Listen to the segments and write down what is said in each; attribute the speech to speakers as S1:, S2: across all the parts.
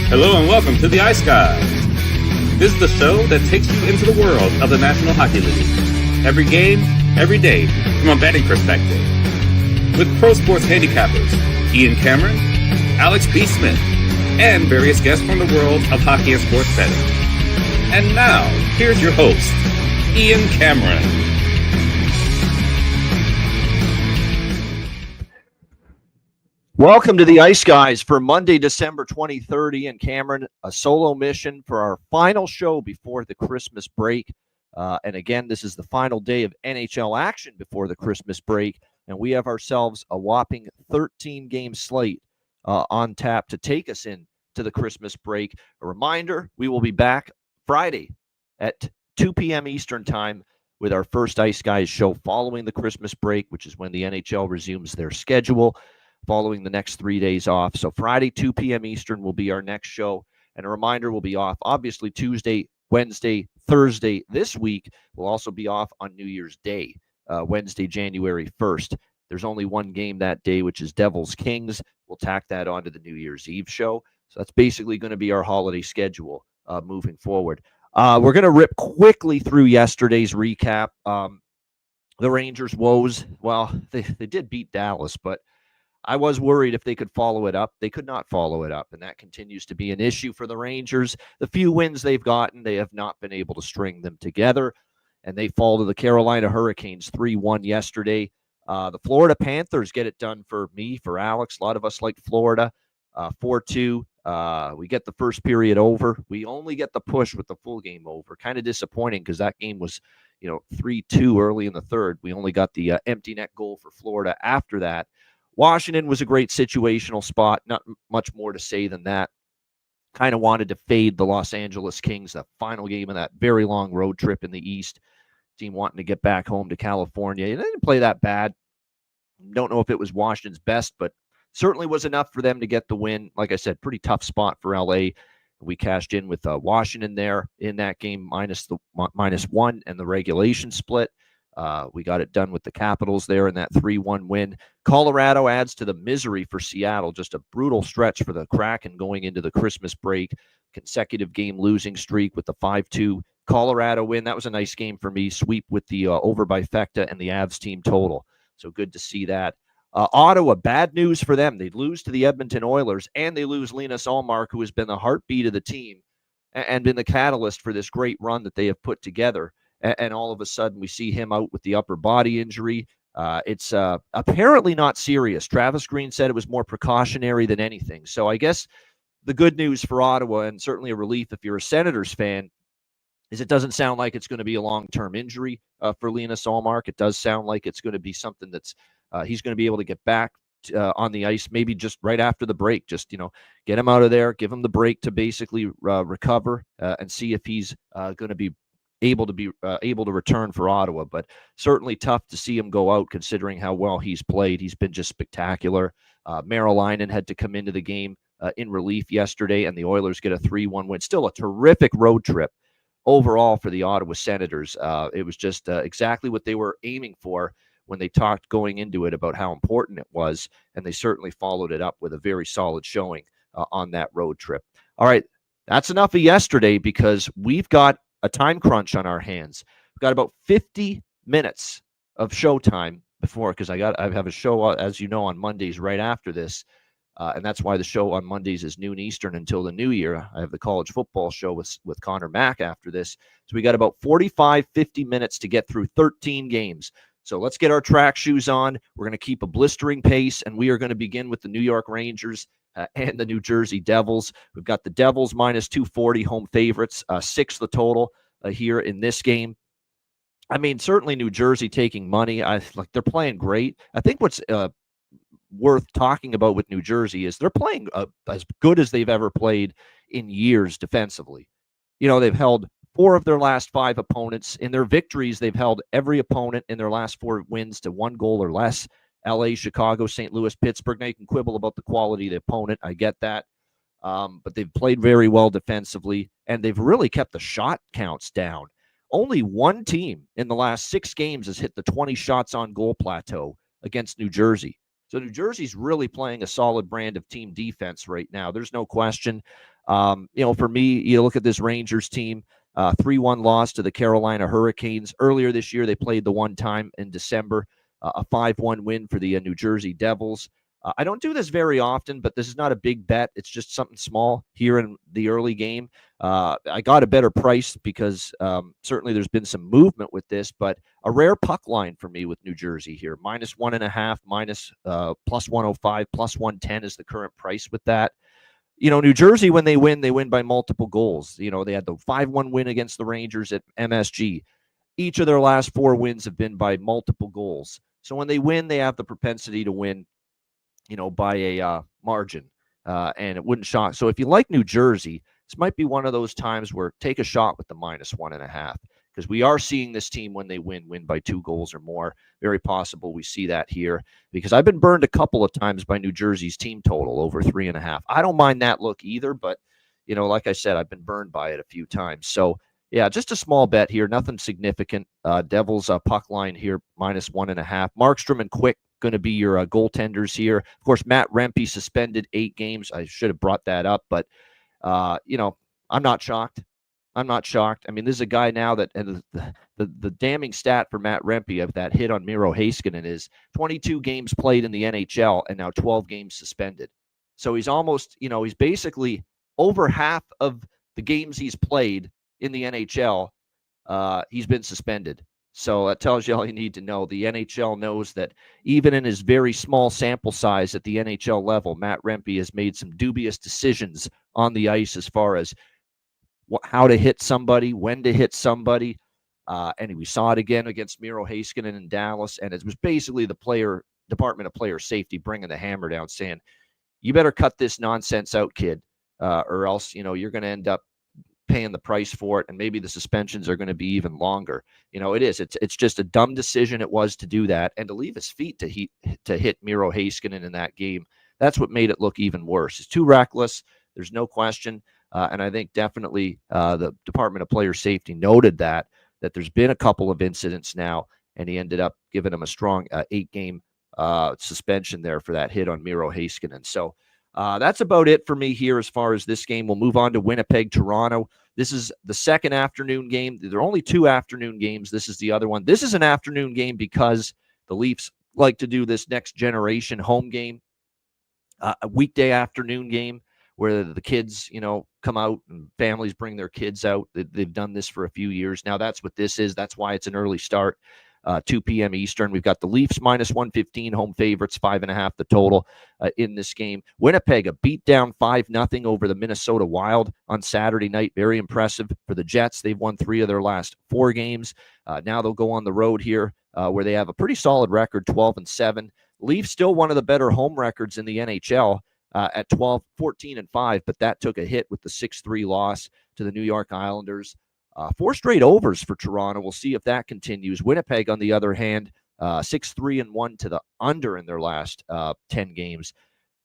S1: Hello and welcome to the Ice Guys. This is the show that takes you into the world of the National Hockey League. Every game, every day, from a betting perspective. With pro sports handicappers, Ian Cameron, Alex B. Smith, and various guests from the world of hockey and sports betting. And now, here's your host, Ian Cameron.
S2: Welcome to the Ice Guys for Monday, December 2030, and Cameron, a solo mission for our final show before the Christmas break. And again, this is the final day of NHL action before the Christmas break, and we have ourselves a whopping 13-game slate on tap to take us into the Christmas break. A reminder, we will be back Friday at 2 p.m. Eastern Time with our first Ice Guys show following the Christmas break, which is when the NHL resumes their schedule, following the next 3 days off. So Friday, 2 p.m. Eastern will be our next show. And a reminder, we'll be off, obviously, Tuesday, Wednesday, Thursday this week. We'll also be off on New Year's Day, Wednesday, January 1st. There's only one game that day, which is Devils Kings. We'll tack that onto the New Year's Eve show. So that's basically going to be our holiday schedule moving forward. We're going to rip quickly through yesterday's recap. The Rangers' woes, well, they did beat Dallas, but I was worried if they could follow it up. They could not follow it up, and that continues to be an issue for the Rangers. The few wins they've gotten, they have not been able to string them together, and they fall to the Carolina Hurricanes 3-1 yesterday. The Florida Panthers get it done for me, for Alex. A lot of us like Florida. 4-2. We get the first period over. We only get the push with the full game over. Kind of disappointing because that game was, 3-2 early in the third. We only got the empty net goal for Florida after that. Washington was a great situational spot. Not much more to say than that. Kind of wanted to fade the Los Angeles Kings, the final game of that very long road trip in the East. Team wanting to get back home to California. They didn't play that bad. Don't know if it was Washington's best, but certainly was enough for them to get the win. Like I said, pretty tough spot for LA. We cashed in with Washington there in that game, -1 and the regulation split. We got it done with the Capitals there in that 3-1 win. Colorado adds to the misery for Seattle. Just a brutal stretch for the Kraken going into the Christmas break. Consecutive game losing streak with the 5-2 Colorado win. That was a nice game for me. Sweep with the over by Fecta and the Avs team total. So good to see that. Ottawa, bad news for them. They lose to the Edmonton Oilers, and they lose Linus Ullmark, who has been the heartbeat of the team and been the catalyst for this great run that they have put together. And all of a sudden, we see him out with the upper body injury. It's apparently not serious. Travis Green said it was more precautionary than anything. So I guess the good news for Ottawa, and certainly a relief if you're a Senators fan, is it doesn't sound like it's going to be a long-term injury for Linus Ullmark. It does sound like it's going to be something that's he's going to be able to get back on the ice maybe just right after the break. Just, get him out of there, give him the break to basically recover and see if he's going to be able to return for Ottawa. But certainly tough to see him go out considering how well he's played. He's been just spectacular. Merrillainen had to come into the game in relief yesterday, and the Oilers get a 3-1 win. Still a terrific road trip overall for the Ottawa Senators. It was just exactly what they were aiming for when they talked going into it about how important it was, and they certainly followed it up with a very solid showing on that road trip. All right, that's enough of yesterday because we've got a time crunch on our hands. We've got about 50 minutes of showtime before, because I have a show, as you know, on Mondays right after this, and that's why the show on Mondays is noon Eastern until the new year. I have the college football show with Connor Mack after this. So we got about 45, 50 minutes to get through 13 games. So let's get our track shoes on. We're going to keep a blistering pace, and we are going to begin with the New York Rangers and the New Jersey Devils. We've got the Devils -240 home favorites, 6 the total here in this game. I mean, certainly New Jersey taking money. They're playing great. I think what's worth talking about with New Jersey is they're playing as good as they've ever played in years defensively. They've held 4 of their last 5 opponents. In their victories, they've held every opponent in their last 4 wins to 1 goal or less. LA, Chicago, St. Louis, Pittsburgh. Now you can quibble about the quality of the opponent. I get that. But they've played very well defensively, and they've really kept the shot counts down. Only one team in the last 6 games has hit the 20 shots on goal plateau against New Jersey. So New Jersey's really playing a solid brand of team defense right now. There's no question. For me, you look at this Rangers team, 3-1 loss to the Carolina Hurricanes. Earlier this year, they played the one time in December, a 5-1 win for the New Jersey Devils. I don't do this very often, but this is not a big bet. It's just something small here in the early game. I got a better price because certainly there's been some movement with this, but a rare puck line for me with New Jersey here. -1.5, plus 105, plus 110 is the current price with that. New Jersey, when they win by multiple goals. They had the 5-1 win against the Rangers at MSG. Each of their last 4 wins have been by multiple goals. So when they win, they have the propensity to win, by a margin, and it wouldn't shock. So if you like New Jersey, this might be one of those times where take a shot with the -1.5, because we are seeing this team when they win by 2 goals or more. Very possible we see that here, because I've been burned a couple of times by New Jersey's team total over 3.5. I don't mind that look either, but like I said, I've been burned by it a few times. So yeah, just a small bet here, nothing significant. Devils puck line here -1.5. Markstrom and Quick going to be your goaltenders here. Of course, Matt Rempe suspended 8 games. I should have brought that up, but I'm not shocked. I'm not shocked. I mean, this is a guy now that, and the damning stat for Matt Rempe of that hit on Miro Heiskanen is 22 games played in the NHL and now 12 games suspended. So he's almost, he's basically over half of the games he's played in the NHL, he's been suspended. So that tells you all you need to know. The NHL knows that even in his very small sample size at the NHL level, Matt Rempe has made some dubious decisions on the ice as far as how to hit somebody, when to hit somebody. And we saw it again against Miro Heiskanen in Dallas. And it was basically the Department of Player Safety bringing the hammer down, saying, you better cut this nonsense out, kid, or else, you're going to end up paying the price for it, and maybe the suspensions are going to be even longer. It's just a dumb decision it was to do that, and to leave his feet to hit Miro Heiskanen in that game. That's what made it look even worse. It's too reckless. There's no question, and I think definitely the Department of Player Safety noted that there's been a couple of incidents now, and he ended up giving him a strong 8-game suspension there for that hit on Miro Heiskanen. So that's about it for me here as far as this game. We'll move on to Winnipeg, Toronto. This is the second afternoon game. There are only 2 afternoon games. This is the other one. This is an afternoon game because the Leafs like to do this next generation home game, a weekday afternoon game where the kids, come out and families bring their kids out. They've done this for a few years now. That's what this is. That's why it's an early start. 2 p.m. Eastern. We've got the Leafs -115, home favorites, 5.5 the total in this game. Winnipeg, a beatdown 5-0 over the Minnesota Wild on Saturday night. Very impressive for the Jets. They've won 3 of their last 4 games. Now they'll go on the road here where they have a pretty solid record, 12-7. Leafs still one of the better home records in the NHL at 14-5, but that took a hit with the 6-3 loss to the New York Islanders. 4 straight overs for Toronto. We'll see if that continues. Winnipeg, on the other hand, 6-3-1 to the under in their last 10 games.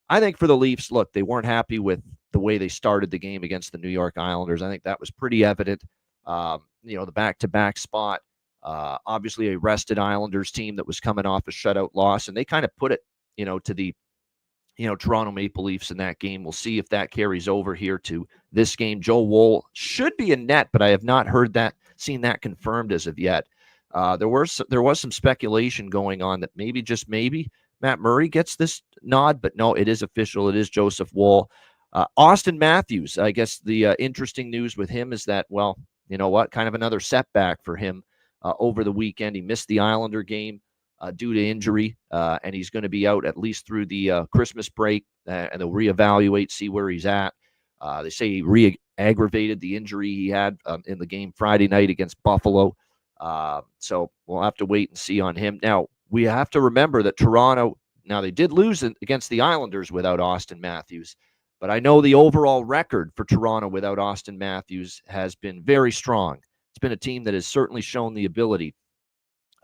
S2: I think for the Leafs, look, they weren't happy with the way they started the game against the New York Islanders. I think that was pretty evident. The back-to-back spot. Obviously, a rested Islanders team that was coming off a shutout loss, and they kind of put it, to the Toronto Maple Leafs in that game. We'll see if that carries over here to this game. Joe Woll should be in net, but I have not seen that confirmed as of yet. There was some speculation going on that maybe, just maybe, Matt Murray gets this nod, but no, it is official. It is Joseph Woll. Austin Matthews, I guess the interesting news with him is that, well, you know what, kind of another setback for him over the weekend. He missed the Islander game due to injury, and he's going to be out at least through the Christmas break, and they'll reevaluate, see where he's at. They say he re-aggravated the injury he had in the game Friday night against Buffalo. So we'll have to wait and see on him. Now, we have to remember that Toronto, now they did lose against the Islanders without Austin Matthews, but I know the overall record for Toronto without Austin Matthews has been very strong. It's been a team that has certainly shown the ability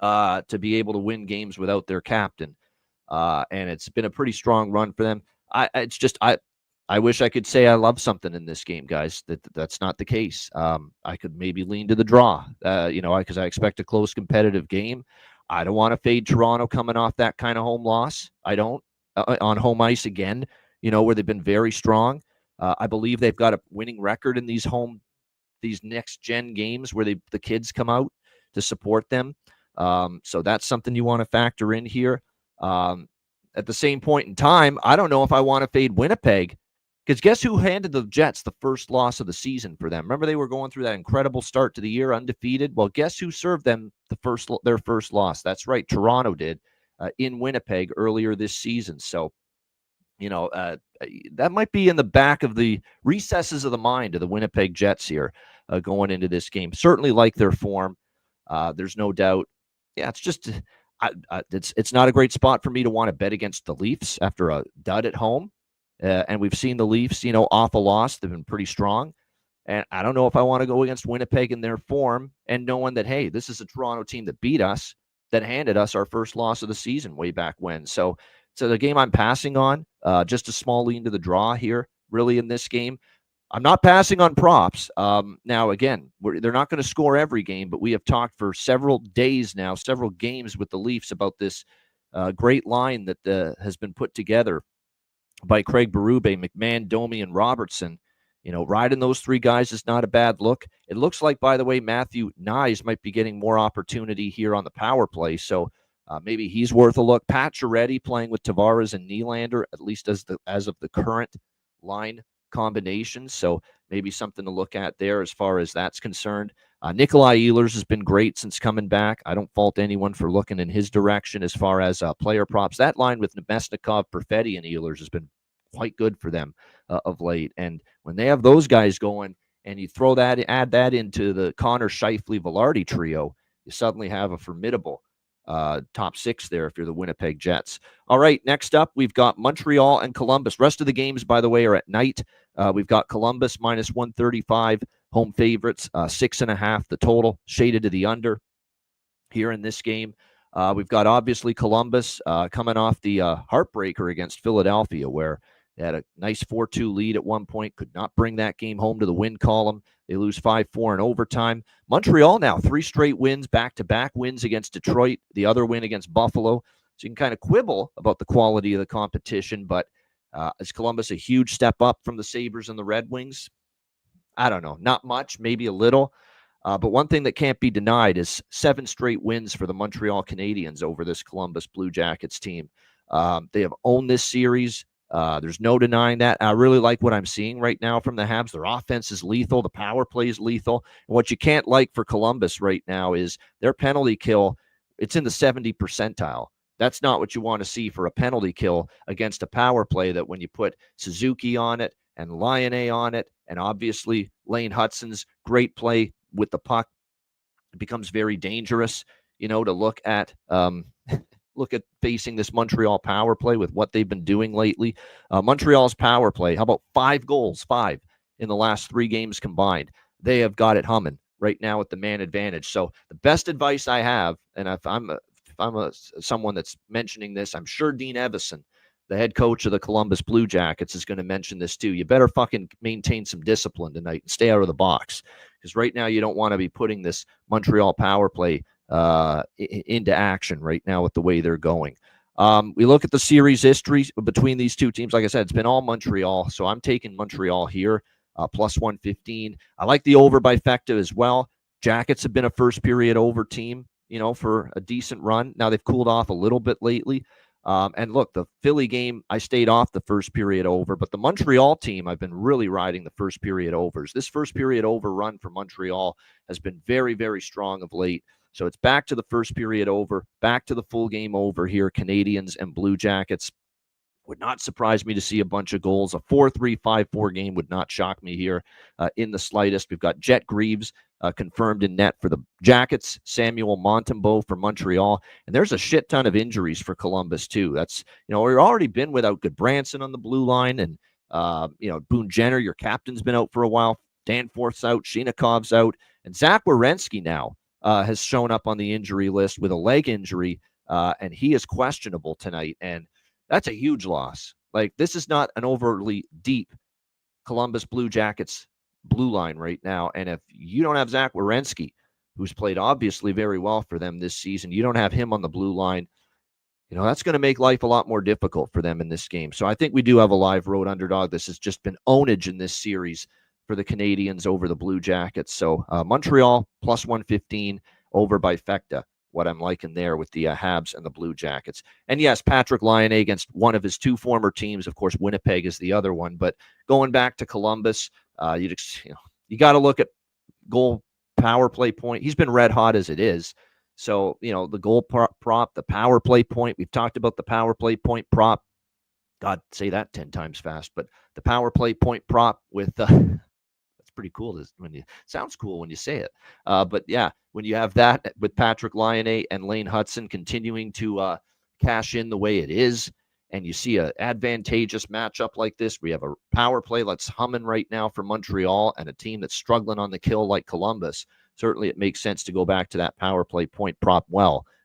S2: to be able to win games without their captain. And it's been a pretty strong run for them. I wish I could say I love something in this game, guys. That's not the case. I could maybe lean to the draw, because I expect a close competitive game. I don't want to fade Toronto coming off that kind of home loss. I don't on home ice again, where they've been very strong. I believe they've got a winning record in these next gen games where the kids come out to support them. So that's something you want to factor in here. At the same point in time, I don't know if I want to fade Winnipeg, because guess who handed the Jets the first loss of the season for them? Remember, they were going through that incredible start to the year, undefeated. Well, guess who served them their first loss? That's right, Toronto did in Winnipeg earlier this season. So, that might be in the back of the recesses of the mind of the Winnipeg Jets here going into this game. Certainly like their form. There's no doubt. Yeah, it's just it's not a great spot for me to want to bet against the Leafs after a dud at home. And we've seen the Leafs, off a loss. They've been pretty strong. And I don't know if I want to go against Winnipeg in their form and knowing that, hey, this is a Toronto team that beat us, that handed us our first loss of the season way back when. So the game I'm passing on, just a small lean to the draw here, really, in this game. I'm not passing on props. Now, again, they're not going to score every game, but we have talked for several days now, several games with the Leafs about this great line that has been put together by Craig Berube, McMahon, Domi, and Robertson. Riding those three guys is not a bad look. It looks like, by the way, Matthew Nyes might be getting more opportunity here on the power play, so maybe he's worth a look. Pat Chiaretti playing with Tavares and Nylander, at least as of the current line combination, so maybe something to look at there as far as that's concerned. Nikolai Ehlers has been great since coming back. I don't fault anyone for looking in his direction as far as player props. That line with Nemesnikov, Perfetti, and Ehlers has been quite good for them of late. And when they have those guys going, and you add that into the Connor Scheifele-Velarde trio, you suddenly have a formidable top six there if you're the Winnipeg Jets. All right, next up, we've got Montreal and Columbus. Rest of the games, by the way, are at night. We've got Columbus minus 135, home favorites, 6.5 the total, shaded to the under here in this game. We've got, obviously, Columbus coming off the heartbreaker against Philadelphia, where they had a nice 4-2 lead at one point, could not bring that game home to the win column. They lose 5-4 in overtime. Montreal now 3 straight wins, back-to-back wins against Detroit, the other win against Buffalo. So you can kind of quibble about the quality of the competition, but is Columbus a huge step up from the Sabres and the Red Wings? I don't know. Not much, maybe a little. But one thing that can't be denied is 7 straight wins for the Montreal Canadiens over this Columbus Blue Jackets team. They have owned this series. There's no denying that. I really like what I'm seeing right now from the Habs. Their offense is lethal. The power play is lethal. And what you can't like for Columbus right now is their penalty kill. It's in the 70 percentile. That's not what you want to see for a penalty kill against a power play that when you put Suzuki on it and Laine on it, and obviously Lane Hutson's great play with the puck, it becomes very dangerous, to look at facing this Montreal power play with what they've been doing lately. Montreal's power play, how about 5 goals, 5 in the last 3 games combined? They have got it humming right now with the man advantage. So the best advice I have, and if I'm someone that's mentioning this, I'm sure Dean Evison, the head coach of the Columbus Blue Jackets, is going to mention this too. You better fucking maintain some discipline tonight and stay out of the box, because right now you don't want to be putting this Montreal power play into action right now with the way they're going. We look at the series history between these two teams. Like I said, it's been all Montreal, so I'm taking Montreal here, plus 115. I like the over by Fecta as well. Jackets have been a first period over team, for a decent run. Now they've cooled off a little bit lately. And look, the Philly game, I stayed off the first period over, but the Montreal team, I've been really riding the first period overs. This first period over run for Montreal has been very, very strong of late. So it's back to the first period over, back to the full game over here, Canadians and Blue Jackets. Would not surprise me to see a bunch of goals. A 4-3, 5-4 game would not shock me here in the slightest. We've got Jet Greaves confirmed in net for the Jackets, Samuel Montembeault for Montreal, and there's a shit ton of injuries for Columbus too. That's, we've already been without Goodbranson on the blue line, and Boone Jenner, your captain's been out for a while. Danforth's out, Shinikov's out, and Zach Werenski now has shown up on the injury list with a leg injury, and he is questionable tonight, and that's a huge loss. Like, this is not an overly deep Columbus Blue Jackets blue line right now. And if you don't have Zach Werenski, who's played obviously very well for them this season, you don't have him on the blue line, That's going to make life a lot more difficult for them in this game. So I think we do have a live road underdog. This has just been ownage in this series for the Canadians over the Blue Jackets. So Montreal plus 115 over by Fecta. What I'm liking there with the Habs and the Blue Jackets. And yes, Patrick Laine against one of his two former teams. Of course, Winnipeg is the other one. But going back to Columbus, you got to look at goal power play point. He's been red hot as it is. So, the goal prop, the power play point. We've talked about the power play point prop. God, say that 10 times fast. But the power play point prop with that's pretty cool. Sounds cool when you say it. But yeah, when you have that with Patrick Laine and Lane Hudson continuing to cash in the way it is, and you see an advantageous matchup like this, we have a power play that's humming right now for Montreal and a team that's struggling on the kill like Columbus. Certainly it makes sense to go back to that power play point prop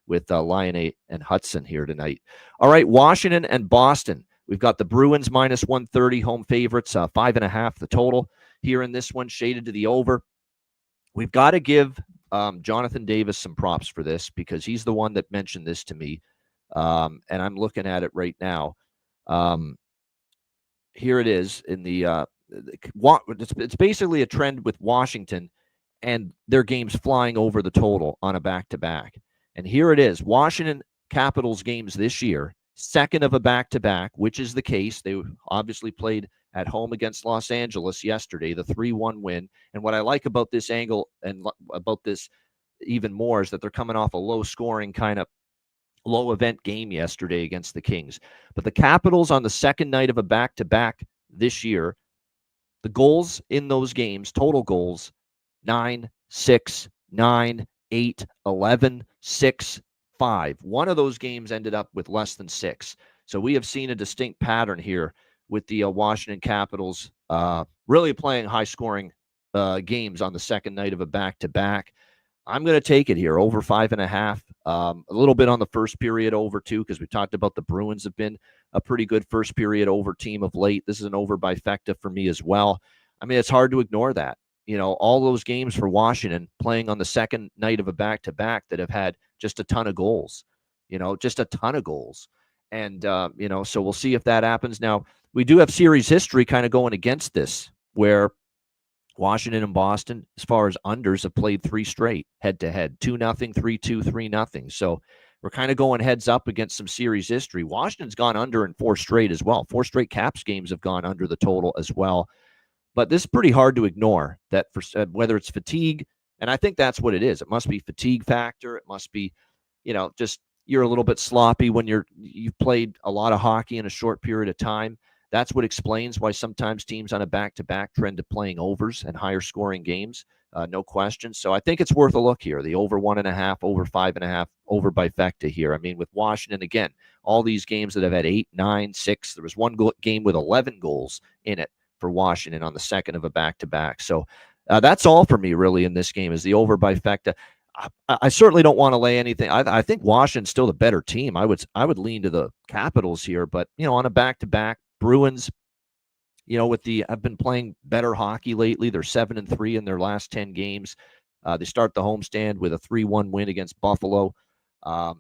S2: with Laine and Hudson here tonight. All right, Washington and Boston. We've got the Bruins minus 130 home favorites, 5.5 the total here in this one, shaded to the over. We've got to give Jonathan Davis some props for this because he's the one that mentioned this to me, and I'm looking at it right now. Here it is in the it's basically a trend with Washington and their games flying over the total on a back-to-back. And here it is, Washington Capitals games this year, second of a back-to-back, which is the case. They obviously played at home against Los Angeles yesterday, the 3-1 win. And what I like about this angle and about this even more is that they're coming off a low-scoring kind of low-event game yesterday against the Kings. But the Capitals on the second night of a back-to-back this year, the goals in those games, total goals, 9, 6, 9, 8, 11, 6, 5. One of those games ended up with less than 6. So we have seen a distinct pattern here with the Washington Capitals really playing high-scoring games on the second night of a back-to-back. I'm going to take it here, over 5.5. A little bit on the first period over, too, because we talked about the Bruins have been a pretty good first period over team of late. This is an over by Fecta for me as well. I mean, it's hard to ignore that. All those games for Washington playing on the second night of a back-to-back that have had just a ton of goals, just a ton of goals. And, so we'll see if that happens. Now, we do have series history kind of going against this, where Washington and Boston, as far as unders, have played 3 straight head-to-head, 2-0, 3-2, 3-0. So we're kind of going heads up against some series history. Washington's gone under in 4 straight as well. 4 straight Caps games have gone under the total as well. But this is pretty hard to ignore, that for whether it's fatigue, and I think that's what it is. It must be fatigue factor. It must be, just you're a little bit sloppy when you've played a lot of hockey in a short period of time. That's what explains why sometimes teams on a back-to-back trend to playing overs and higher scoring games, no question. So I think it's worth a look here. The over 1.5, over 5.5, over by Fecta here. I mean, with Washington, again, all these games that have had 8, 9, 6, there was one game with 11 goals in it for Washington on the second of a back-to-back. So that's all for me really in this game is the over by Fecta. I certainly don't want to lay anything. I think Washington's still the better team. I would lean to the Capitals here, but on a back-to-back, Bruins, have been playing better hockey lately. They're 7-3 in their last 10 games. They start the homestand with a 3-1 win against Buffalo.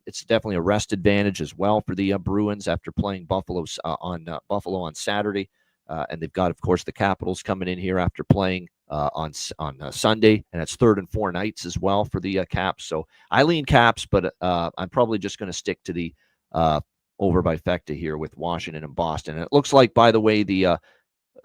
S2: It's definitely a rest advantage as well for the Bruins after playing Buffalo on Saturday. And they've got, of course, the Capitals coming in here after playing on Sunday, and it's 3rd and 4 nights as well for the Caps. So I lean Caps, but I'm probably just going to stick to the over by Fecta here with Washington and Boston. And it looks like, by the way, the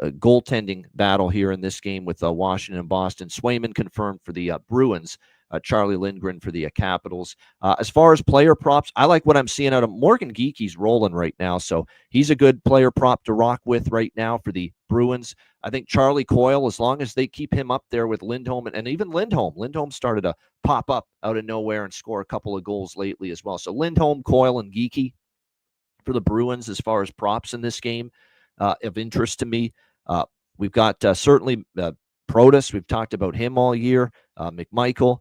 S2: goaltending battle here in this game with Washington and Boston, Swayman confirmed for the Bruins, Charlie Lindgren for the Capitals. As far as player props, I like what I'm seeing out of Morgan Geekie's rolling right now, so he's a good player prop to rock with right now for the Bruins. I think Charlie Coyle, as long as they keep him up there with Lindholm, and even Lindholm started to pop up out of nowhere and score a couple of goals lately as well. So Lindholm, Coyle, and Geekie for the Bruins as far as props in this game of interest to me. We've got certainly Protas. We've talked about him all year. McMichael.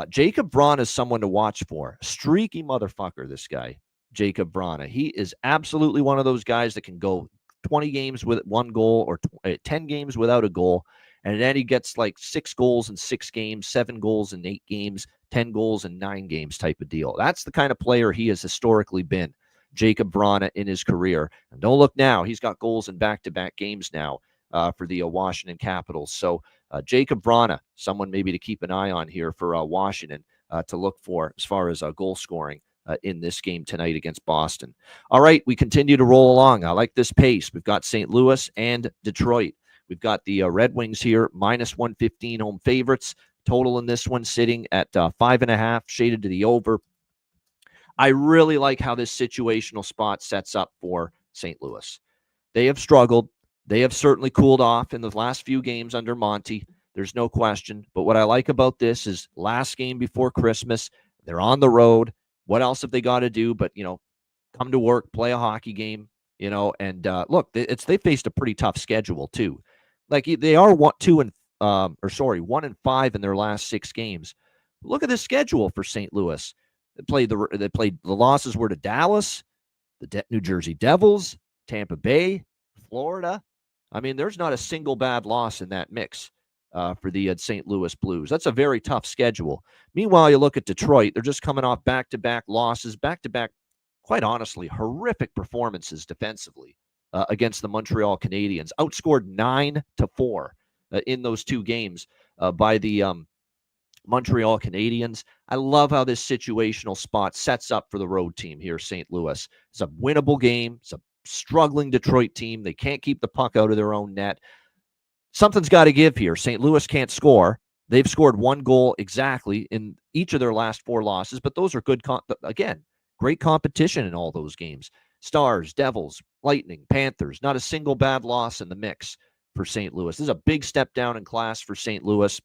S2: Jacob Braun is someone to watch for. Streaky motherfucker, this guy, Jacob Braun. He is absolutely one of those guys that can go 20 games with 1 goal or 10 games without a goal. And then he gets like 6 goals in 6 games, 7 goals in 8 games, 10 goals in 9 games type of deal. That's the kind of player he has historically been. Jacob Vrana in his career. And don't look now. He's got goals in back-to-back games now for the Washington Capitals. So Jacob Vrana, someone maybe to keep an eye on here for Washington to look for as far as goal scoring in this game tonight against Boston. All right, we continue to roll along. I like this pace. We've got St. Louis and Detroit. We've got the Red Wings here, minus 115 home favorites. Total in this one sitting at 5.5, shaded to the over. I really like how this situational spot sets up for St. Louis. They have struggled. They have certainly cooled off in the last few games under Monty. There's no question. But what I like about this is last game before Christmas, they're on the road. What else have they got to do but, come to work, play a hockey game, and look, they faced a pretty tough schedule too. Like they are 1 and 5 in their last 6 games. Look at the schedule for St. Louis. The losses were to Dallas, the New Jersey Devils, Tampa Bay, Florida. I mean, there's not a single bad loss in that mix for the St. Louis Blues. That's a very tough schedule. Meanwhile, you look at Detroit. They're just coming off back-to-back losses, back-to-back, quite honestly, horrific performances defensively against the Montreal Canadiens. Outscored 9-4 in those 2 games by the Montreal Canadiens. I love how this situational spot sets up for the road team here, St. Louis. It's a winnable game. It's a struggling Detroit team. They can't keep the puck out of their own net. Something's got to give here. St. Louis can't score. They've scored 1 goal exactly in each of their last 4 losses, but those are good, again, great competition in all those games. Stars, Devils, Lightning, Panthers, not a single bad loss in the mix for St. Louis. This is a big step down in class for St. Louis.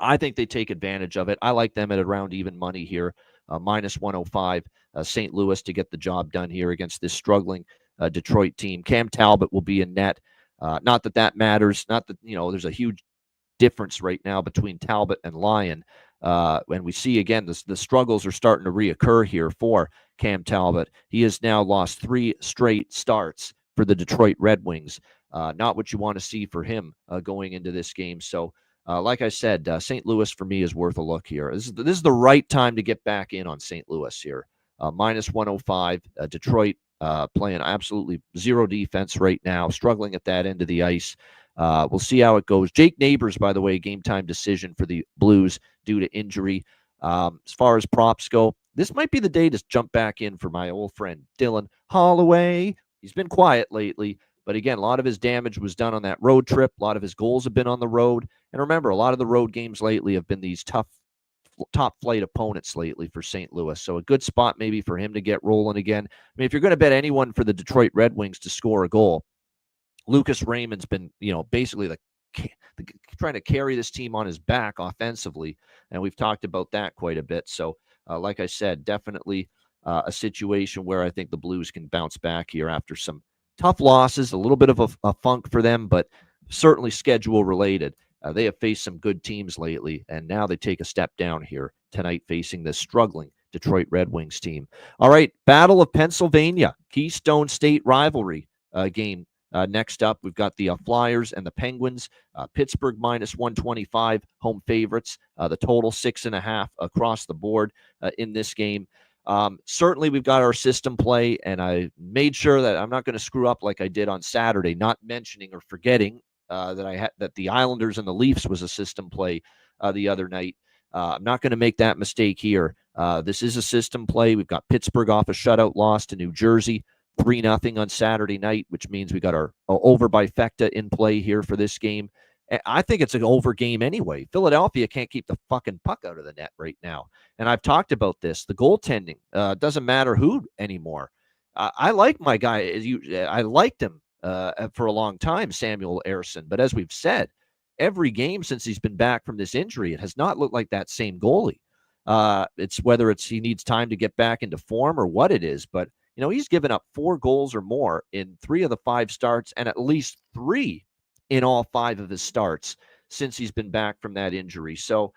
S2: I think they take advantage of it. I like them at around even money here, minus 105. St. Louis to get the job done here against this struggling Detroit team. Cam Talbot will be in net. Not that matters. Not that, there's a huge difference right now between Talbot and Lyon. And we see, again, the struggles are starting to reoccur here for Cam Talbot. He has now lost 3 straight starts for the Detroit Red Wings. Not what you want to see for him going into this game. So, like I said, St. Louis for me is worth a look here. This is the right time to get back in on St. Louis here. Minus 105. Detroit playing absolutely zero defense right now, struggling at that end of the ice. We'll see how it goes. Jake Neighbors, by the way, game time decision for the Blues due to injury. As far as props go, this might be the day to jump back in for my old friend Dylan Holloway. He's been quiet lately. But again, a lot of his damage was done on that road trip. A lot of his goals have been on the road. And remember, a lot of the road games lately have been these tough top flight opponents lately for St. Louis. So a good spot maybe for him to get rolling again. I mean, if you're going to bet anyone for the Detroit Red Wings to score a goal, Lucas Raymond's been, basically trying to carry this team on his back offensively. And we've talked about that quite a bit. So like I said, definitely a situation where I think the Blues can bounce back here after some tough losses, a little bit of a funk for them, but certainly schedule related. They have faced some good teams lately, and now they take a step down here tonight facing this struggling Detroit Red Wings team. All right, Battle of Pennsylvania, Keystone State rivalry game. Next up, we've got the Flyers and the Penguins. Pittsburgh minus 125, home favorites. The total 6.5 across the board in this game. Certainly, we've got our system play, and I made sure that I'm not going to screw up like I did on Saturday, not mentioning or forgetting that the Islanders and the Leafs was a system play the other night. I'm not going to make that mistake here. This is a system play. We've got Pittsburgh off a shutout loss to New Jersey, 3-0 on Saturday night, which means we got our over by Fecta in play here for this game. I think it's an over game anyway. Philadelphia can't keep the fucking puck out of the net right now. And I've talked about this. The goaltending doesn't matter who anymore. I like my guy. I liked him for a long time, Samuel Ersson. But as we've said, every game since he's been back from this injury, it has not looked like that same goalie. It's whether he needs time to get back into form or what it is. But, he's given up 4 goals or more in 3 of the 5 starts and at least 3 in all 5 of his starts since he's been back from that injury. So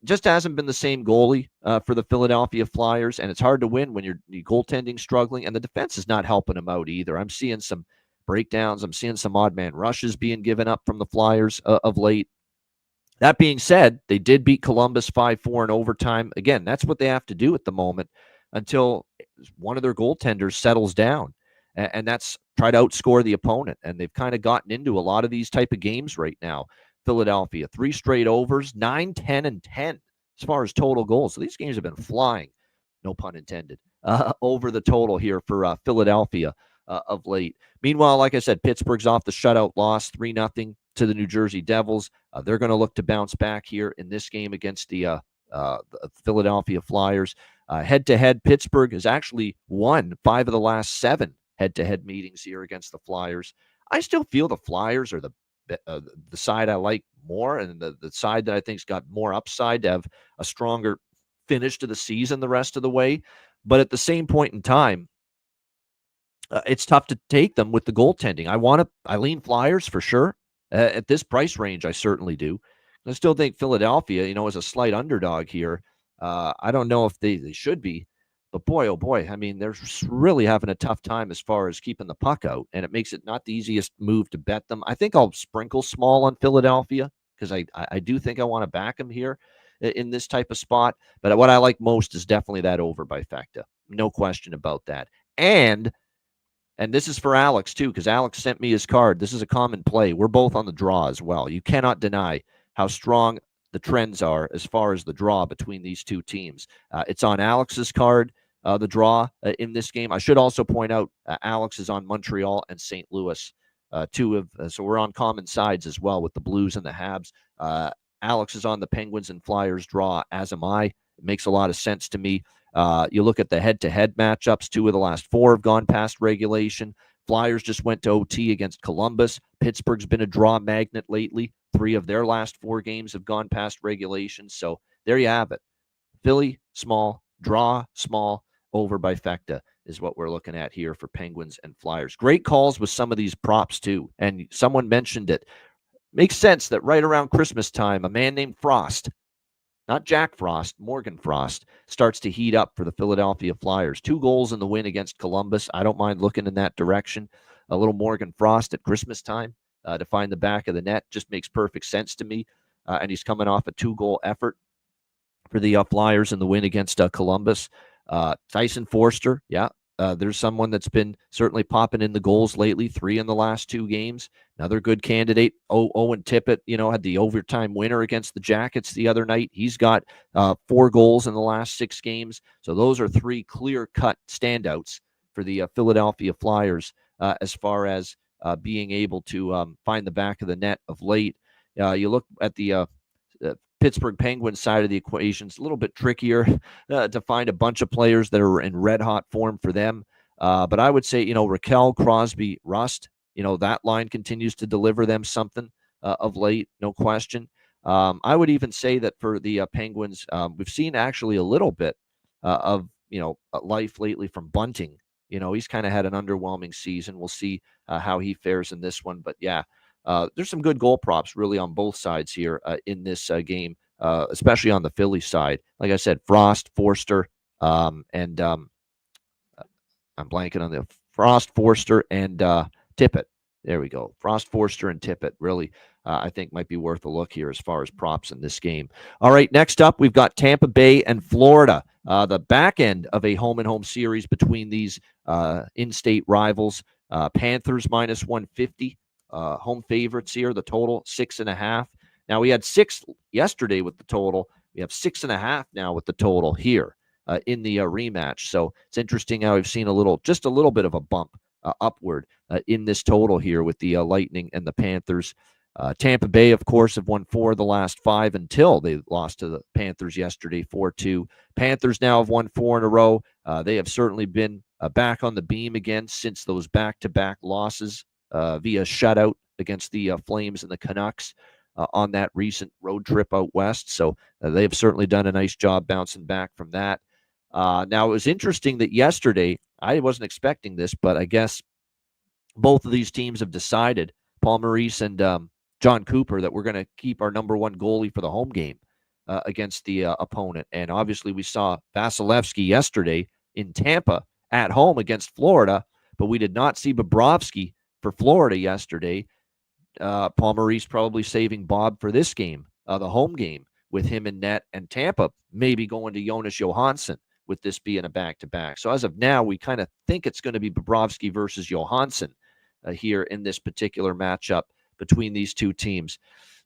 S2: just hasn't been the same goalie for the Philadelphia Flyers, and it's hard to win when your goaltending struggling, and the defense is not helping him out either. I'm seeing some breakdowns. I'm seeing some odd man rushes being given up from the Flyers of late. That being said, they did beat Columbus 5-4 in overtime. Again, that's what they have to do at the moment. until one of their goaltenders settles down. And that's try to outscore the opponent. And they've kind of gotten into a lot of these type of games right now. Philadelphia, 3 straight overs, 9, 10, and 10 as far as total goals. So these games have been flying, no pun intended, over the total here for Philadelphia of late. Meanwhile, like I said, Pittsburgh's off the shutout loss, 3-0 to the New Jersey Devils. They're going to look to bounce back here in this game against the Philadelphia Flyers. Head-to-head, Pittsburgh has actually won 5 of the last 7 head-to-head meetings here against the Flyers. I still feel the Flyers are the side I like more, and the side that I think's got more upside to have a stronger finish to the season the rest of the way. But at the same point in time, it's tough to take them with the goaltending. I lean Flyers for sure. At this price range, I certainly do. I still think Philadelphia, is a slight underdog here. I don't know if they should be, but boy, oh boy, I mean, they're really having a tough time as far as keeping the puck out, and it makes it not the easiest move to bet them. I think I'll sprinkle small on Philadelphia because I do think I want to back them here in this type of spot. But what I like most is definitely that over by Fecta. No question about that. And this is for Alex, too, because Alex sent me his card. This is a common play. We're both on the draw as well. You cannot deny how strong the trends are as far as the draw between these two teams. It's on Alex's card, the draw in this game. I should also point out Alex is on Montreal and St. Louis, so we're on common sides as well with the Blues and the Habs. Alex is on the Penguins and Flyers draw, as am I. It makes a lot of sense to me. You look at the head-to-head matchups, 2 of the last 4 have gone past regulation. Flyers just went to OT against Columbus. Pittsburgh's been a draw magnet lately. 3 of their last 4 games have gone past regulation. So there you have it. Philly, small, draw, small, over by Fecta is what we're looking at here for Penguins and Flyers. Great calls with some of these props, too. And someone mentioned it. Makes sense that right around Christmas time, a man named Frost, not Jack Frost, Morgan Frost, starts to heat up for the Philadelphia Flyers. 2 goals in the win against Columbus. I don't mind looking in that direction. A little Morgan Frost at Christmas time to find the back of the net just makes perfect sense to me. And he's coming off a 2-goal effort for the Flyers in the win against Columbus. Tyson Forster, there's someone that's been certainly popping in the goals lately, 3 in the last 2 games. Another good candidate, Owen Tippett, had the overtime winner against the Jackets the other night. He's got 4 goals in the last 6 games. So those are 3 clear-cut standouts for the Philadelphia Flyers as far as being able to find the back of the net of late. You look at the Pittsburgh Penguins side of the equation. It's a little bit trickier to find a bunch of players that are in red-hot form for them. But I would say, Raquel, Crosby, Rust, that line continues to deliver them something of late, no question. I would even say that for the Penguins, we've seen actually a little bit of, life lately from Bunting. He's kind of had an underwhelming season. We'll see how he fares in this one. But, yeah, there's some good goal props really on both sides here in this game, especially on the Philly side. Like I said, Frost, Forster, and I'm blanking on the Frost, Forster, and Tippett. There we go. Frost, Forster, and Tippett really, I think, might be worth a look here as far as props in this game. All right, next up, we've got Tampa Bay and Florida, the back end of a home-and-home series between these in-state rivals. Panthers minus 150. Home favorites here, the total 6.5. Now, we had 6 yesterday with the total. We have 6.5 now with the total here in the rematch. So it's interesting how we've seen just a little bit of a bump upward in this total here with the Lightning and the Panthers. Tampa Bay, of course, have won 4 of the last 5 until they lost to the Panthers yesterday, 4-2. Panthers now have won 4 in a row. They have certainly been back on the beam again since those back-to-back losses via shutout against the Flames and the Canucks on that recent road trip out west. So they've certainly done a nice job bouncing back from that. Now, it was interesting that yesterday, I wasn't expecting this, but I guess both of these teams have decided, Paul Maurice and John Cooper, that we're going to keep our number 1 goalie for the home game against the opponent. And obviously, we saw Vasilevsky yesterday in Tampa at home against Florida, but we did not see Bobrovsky for Florida yesterday. Paul Maurice probably saving Bob for this game, the home game, with him in net, and Tampa maybe going to Jonas Johansson with this being a back-to-back. So as of now, we kind of think it's going to be Bobrovsky versus Johansson here in this particular matchup between these two teams.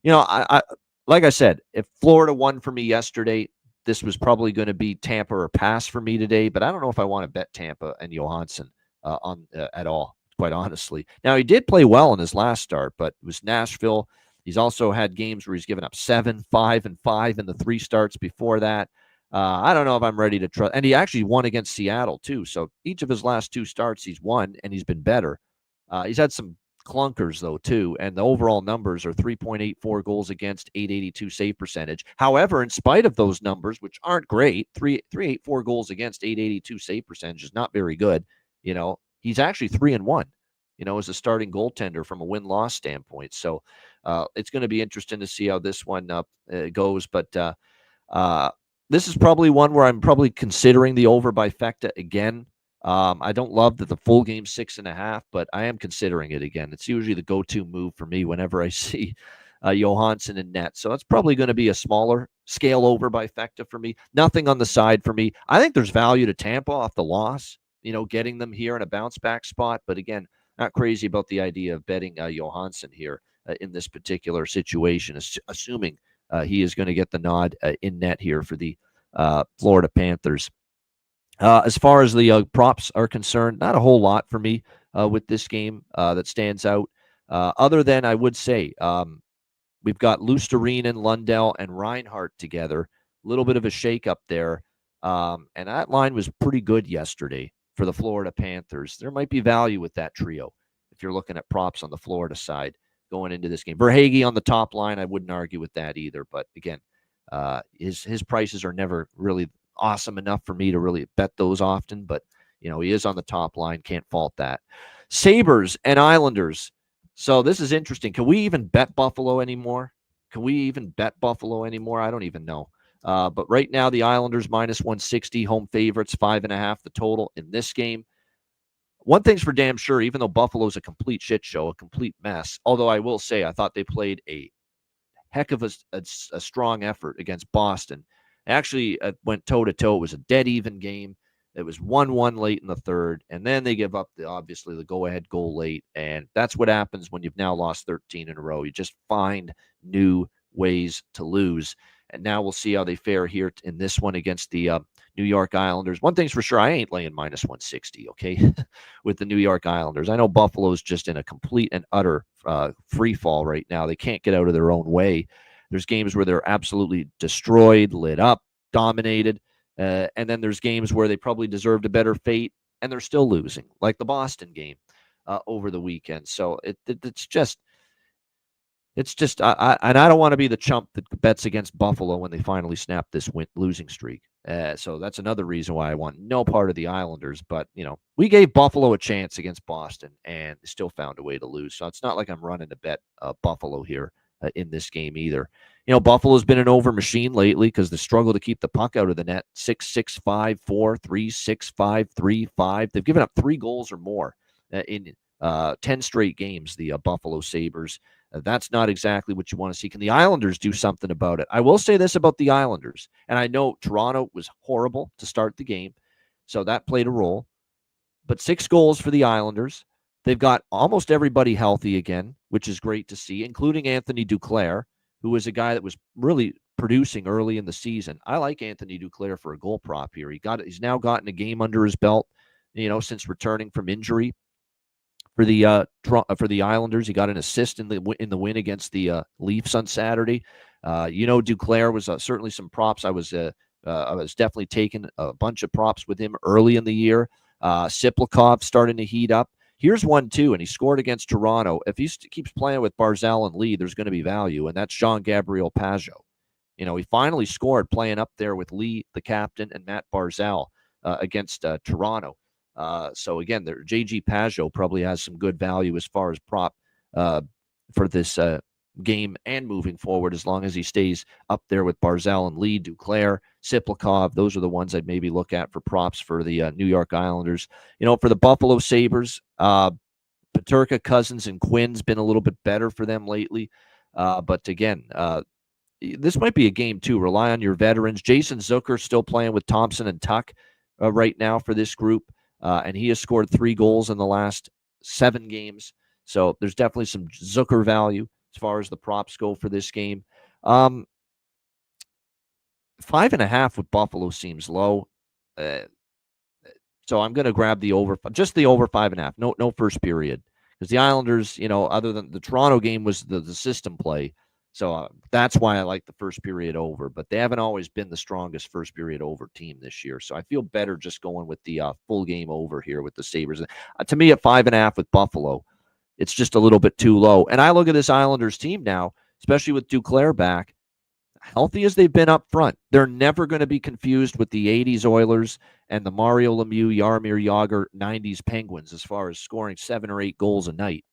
S2: I like I said, if Florida won for me yesterday, this was probably going to be Tampa or pass for me today, but I don't know if I want to bet Tampa and Johansson at all, quite honestly. Now, he did play well in his last start, but it was Nashville. He's also had games where he's given up 7, 5, and 5 in the 3 starts before that. I don't know if I'm ready to trust. And he actually won against Seattle, too. So each of his last 2 starts, he's won, and he's been better. He's had some clunkers, though, too, and the overall numbers are 3.84 goals against, 882 save percentage. However, in spite of those numbers, which aren't great, 384 goals against, 882 save percentage is not very good. He's actually 3-1, as a starting goaltender from a win-loss standpoint. So it's going to be interesting to see how this one goes. But this is probably one where I'm probably considering the over by Fecta again. I don't love that the full game 6.5, but I am considering it again. It's usually the go-to move for me whenever I see Johansson in net. So it's probably going to be a smaller scale over by Fecta for me. Nothing on the side for me. I think there's value to Tampa off the loss, getting them here in a bounce back spot. But again, not crazy about the idea of betting Johansson here in this particular situation, assuming he is going to get the nod in net here for the Florida Panthers. As far as the props are concerned, not a whole lot for me with this game that stands out. Other than I would say we've got Lusterinen, Lundell, and Reinhart together. A little bit of a shakeup there. And that line was pretty good yesterday for the Florida Panthers. There might be value with that trio if you're looking at props on the Florida side going into this game. Verhaeghe on the top line, I wouldn't argue with that either. But again, his prices are never really awesome enough for me to really bet those often, but he is on the top line, can't fault that. Sabres and Islanders. So this is interesting. Can we even bet Buffalo anymore? I don't even know. But right now the Islanders -160, home favorites, 5.5 the total in this game. One thing's for damn sure, even though Buffalo's a complete shit show, a complete mess, although I will say I thought they played a heck of a strong effort against Boston. Actually, went toe-to-toe. It was a dead-even game. It was 1-1 late in the third, and then they give up, obviously, the go-ahead goal late, and that's what happens when you've now lost 13 in a row. You just find new ways to lose, and now we'll see how they fare here in this one against the New York Islanders. One thing's for sure, I ain't laying -160, okay, with the New York Islanders. I know Buffalo's just in a complete and utter free fall right now. They can't get out of their own way. There's games where they're absolutely destroyed, lit up, dominated, and then there's games where they probably deserved a better fate, and they're still losing, like the Boston game over the weekend. So it's just, I don't want to be the chump that bets against Buffalo when they finally snap this losing streak. So that's another reason why I want no part of the Islanders. But, we gave Buffalo a chance against Boston, and they still found a way to lose. So it's not like I'm running to bet Buffalo here in this game either. Buffalo's been an over machine lately because the struggle to keep the puck out of the net. 6-6-5, 4-3, 6-5, 3-5. They've given up 3 goals or more in 10 straight games, the Buffalo Sabres. That's not exactly what you want to see. Can the Islanders do something about it? I will say this about the Islanders, and I know Toronto was horrible to start the game, so that played a role. But 6 goals for the Islanders. They've got almost everybody healthy again, which is great to see, including Anthony Duclair, who was a guy that was really producing early in the season. I like Anthony Duclair for a goal prop here. He's now gotten a game under his belt, since returning from injury for the Islanders. He got an assist in the win against the Leafs on Saturday. Duclair was certainly some props. I was definitely taking a bunch of props with him early in the year. Siplikov starting to heat up. Here's one, too, and he scored against Toronto. If he keeps playing with Barzal and Lee, there's going to be value, and that's Jean-Gabriel Pageau. He finally scored playing up there with Lee, the captain, and Matt Barzal against Toronto. So, again, J.G. Pageau probably has some good value as far as prop for this game and moving forward, as long as he stays up there with Barzal and Lee, Duclair, Siplikov. Those are the ones I'd maybe look at for props for the New York Islanders. For the Buffalo Sabres, Peterka, Cousins, and Quinn's been a little bit better for them lately. But again, this might be a game too. Rely on your veterans. Jason Zucker still playing with Thompson and Tuck. right now for this group, and he has scored 3 goals in the last 7 games. So there's definitely some Zucker value as far as the props go for this game. 5.5 with Buffalo seems low. So I'm going to grab the over, just the over 5.5. No first period, because the Islanders, other than the Toronto game was the system play. So that's why I like the first period over. But they haven't always been the strongest first period over team this year. So I feel better just going with the full game over here with the Sabres. To me, at 5.5 with Buffalo, it's just a little bit too low. And I look at this Islanders team now, especially with Duclair back. Healthy as they've been up front, they're never going to be confused with the 80s Oilers and the Mario Lemieux, Jaromir Jagr 90s Penguins as far as scoring 7 or 8 goals a night.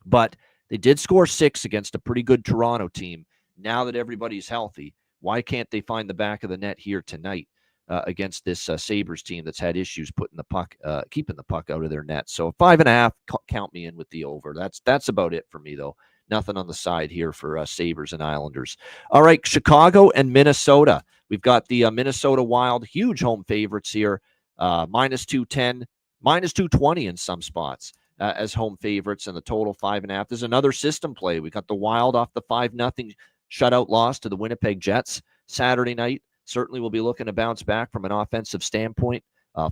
S2: But they did score 6 against a pretty good Toronto team. Now that everybody's healthy, why can't they find the back of the net here tonight against this Sabres team that's had issues putting the puck, keeping the puck out of their net? So 5.5, count me in with the over. That's about it for me, though. Nothing on the side here for Sabres and Islanders. All right, Chicago and Minnesota. We've got the Minnesota Wild, huge home favorites here, minus 210, minus 220 in some spots as home favorites, and the total 5.5. There's another system play. We got the Wild off the 5-0 shutout loss to the Winnipeg Jets Saturday night. Certainly will be looking to bounce back from an offensive standpoint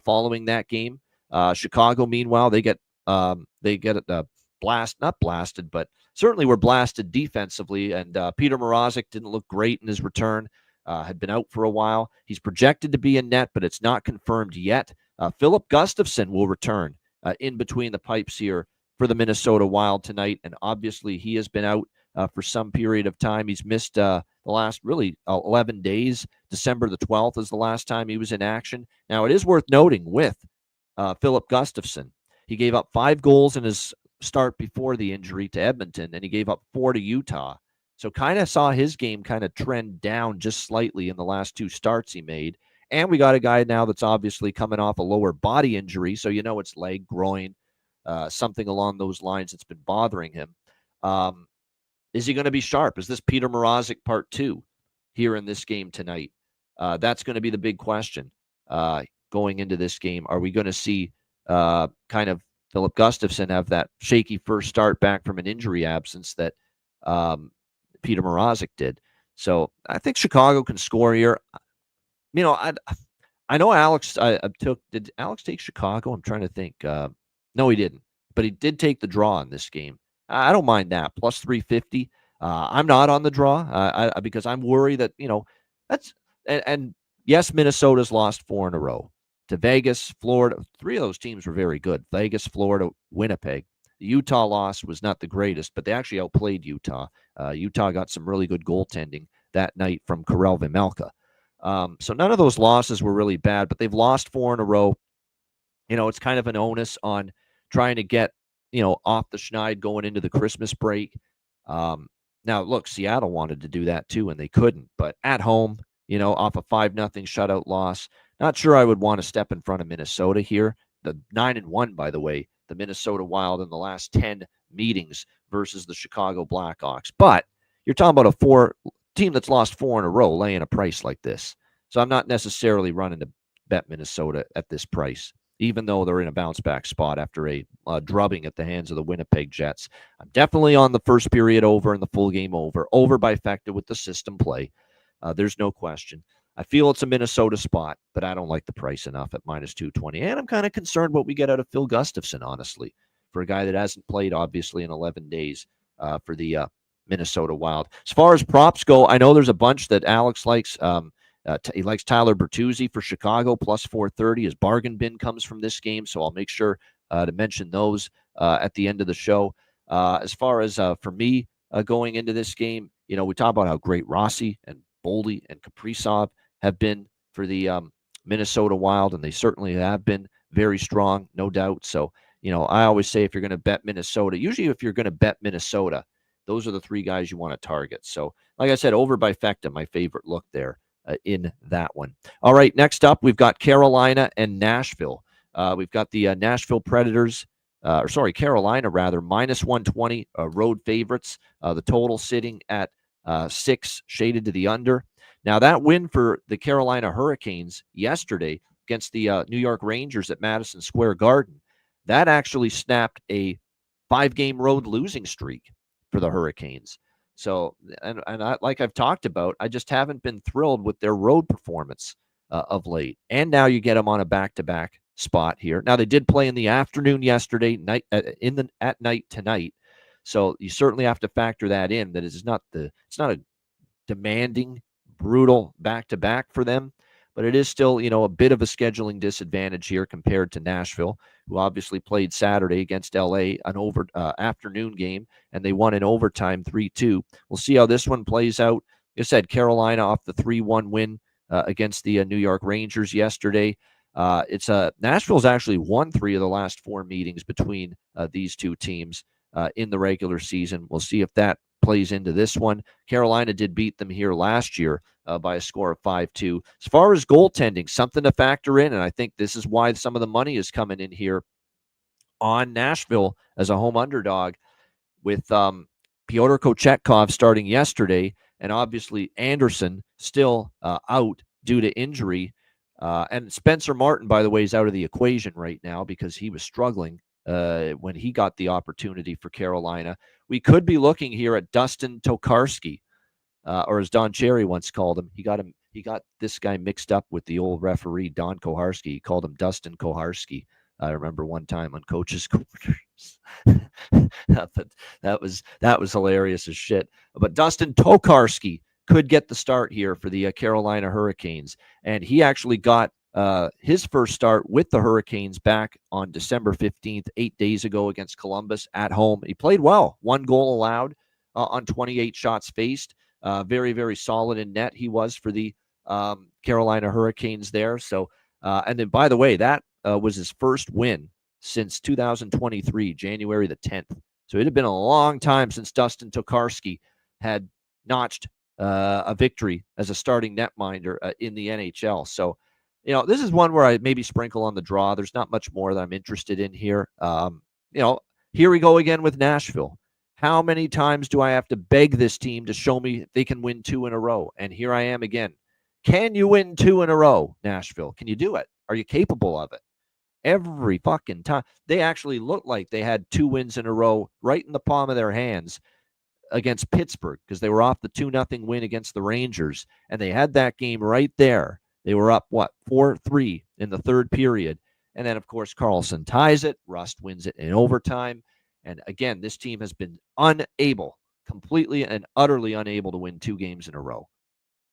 S2: following that game. Chicago, meanwhile, they get not blasted, but certainly were blasted defensively, and Peter Mrazek didn't look great in his return, had been out for a while. He's projected to be in net, but it's not confirmed yet. Philip Gustafsson will return in between the pipes here for the Minnesota Wild tonight, and obviously he has been out for some period of time. He's missed the last 11 days. December the 12th is the last time he was in action. Now, it is worth noting with Philip Gustafsson, he gave up 5 goals in his start before the injury to Edmonton, and he gave up 4 to Utah. So kind of saw his game kind of trend down just slightly in the last 2 starts he made. And we got a guy now that's obviously coming off a lower body injury, so it's leg, groin, something along those lines that's been bothering him. Is he going to be sharp? Is this Peter Mrazek part 2 here in this game tonight? That's going to be the big question going into this game. Are we going to see kind of Philip Gustafsson have that shaky first start back from an injury absence that Peter Mrazek did? So I think Chicago can score here. I know Alex did Alex take Chicago? I'm trying to think. No, he didn't, but he did take the draw in this game. I don't mind that. Plus 350. I'm not on the draw because I'm worried that, that's and yes, Minnesota's lost 4 in a row to Vegas, Florida. 3 of those teams were very good. Vegas, Florida, Winnipeg. The Utah loss was not the greatest, but they actually outplayed Utah. Utah got some really good goaltending that night from Karel Vejmelka. So none of those losses were really bad, but they've lost 4 in a row. It's kind of an onus on trying to get, off the schneid going into the Christmas break. Now, look, Seattle wanted to do that too, and they couldn't. But at home, off a 5-0 shutout loss, not sure I would want to step in front of Minnesota here. The 9-1, by the way, the Minnesota Wild in the last 10 meetings versus the Chicago Blackhawks. But you're talking about a team that's lost 4 in a row laying a price like this. So I'm not necessarily running to bet Minnesota at this price, even though they're in a bounce-back spot after a drubbing at the hands of the Winnipeg Jets. I'm definitely on the first period over and the full game over bifecta with the system play. There's no question. I feel it's a Minnesota spot, but I don't like the price enough at minus 220. And I'm kind of concerned what we get out of Phil Gustafsson, honestly, for a guy that hasn't played, obviously, in 11 days for the Minnesota Wild. As far as props go, I know there's a bunch that Alex likes. He likes Tyler Bertuzzi for Chicago, plus 430. His bargain bin comes from this game, so I'll make sure to mention those at the end of the show. As far as for me going into this game, we talk about how great Rossi and Boldy and Kaprizov have been for the Minnesota Wild, and they certainly have been very strong, no doubt. So, I always say if you're going to bet Minnesota, usually if you're going to bet Minnesota, those are the 3 guys you want to target. So, like I said, over bifecta, my favorite look there in that one. All right, next up, we've got Carolina and Nashville. We've got the Nashville Predators, Carolina rather, minus 120 road favorites. The total sitting at 6, shaded to the under. Now, that win for the Carolina Hurricanes yesterday against the New York Rangers at Madison Square Garden. That actually snapped a 5-game road losing streak for the Hurricanes. So, and like I've talked about, I just haven't been thrilled with their road performance of late. And now you get them on a back-to-back spot here. Now they did play in the afternoon yesterday, at night tonight. So you certainly have to factor that in. That it's not a demanding, brutal back-to-back for them, but it is still, a bit of a scheduling disadvantage here compared to Nashville, who obviously played Saturday against LA, an afternoon game, and they won in overtime 3-2. We'll see how this one plays out. Like I said, Carolina off the 3-1 win against the New York Rangers yesterday. Nashville's actually won 3 of the last 4 meetings between these two teams in the regular season. We'll see if that plays into this one. Carolina did beat them here last year by a score of 5-2. As far as goaltending, something to factor in, and I think this is why some of the money is coming in here on Nashville as a home underdog, with Pyotr Kochetkov starting yesterday, and obviously Anderson still out due to injury. And Spencer Martin, by the way, is out of the equation right now because he was struggling when he got the opportunity for Carolina. We could be looking here at Dustin Tokarski, or as Don Cherry once called him. He got this guy mixed up with the old referee Don Koharski. He called him Dustin Koharski. I remember one time on coaches' quarters. that was hilarious as shit. But Dustin Tokarski could get the start here for the Carolina Hurricanes, and he actually got his first start with the Hurricanes back on December 15th, 8 days ago against Columbus at home. He played well, 1 goal allowed on 28 shots faced. Very, very solid in net he was for the Carolina Hurricanes there. So, and then, by the way, that was his first win since 2023, January the 10th. So it had been a long time since Dustin Tokarski had notched a victory as a starting netminder in the NHL. So, this is one where I maybe sprinkle on the draw. There's not much more that I'm interested in here. Here we go again with Nashville. How many times do I have to beg this team to show me they can win 2 in a row? And here I am again. Can you win 2 in a row, Nashville? Can you do it? Are you capable of it? Every fucking time. They actually looked like they had 2 wins in a row right in the palm of their hands against Pittsburgh, because they were off the 2-0 win against the Rangers, and they had that game right there. They were up, 4-3 in the third period. And then, of course, Carlson ties it. Rust wins it in overtime. And again, this team has been completely and utterly unable to win 2 games in a row.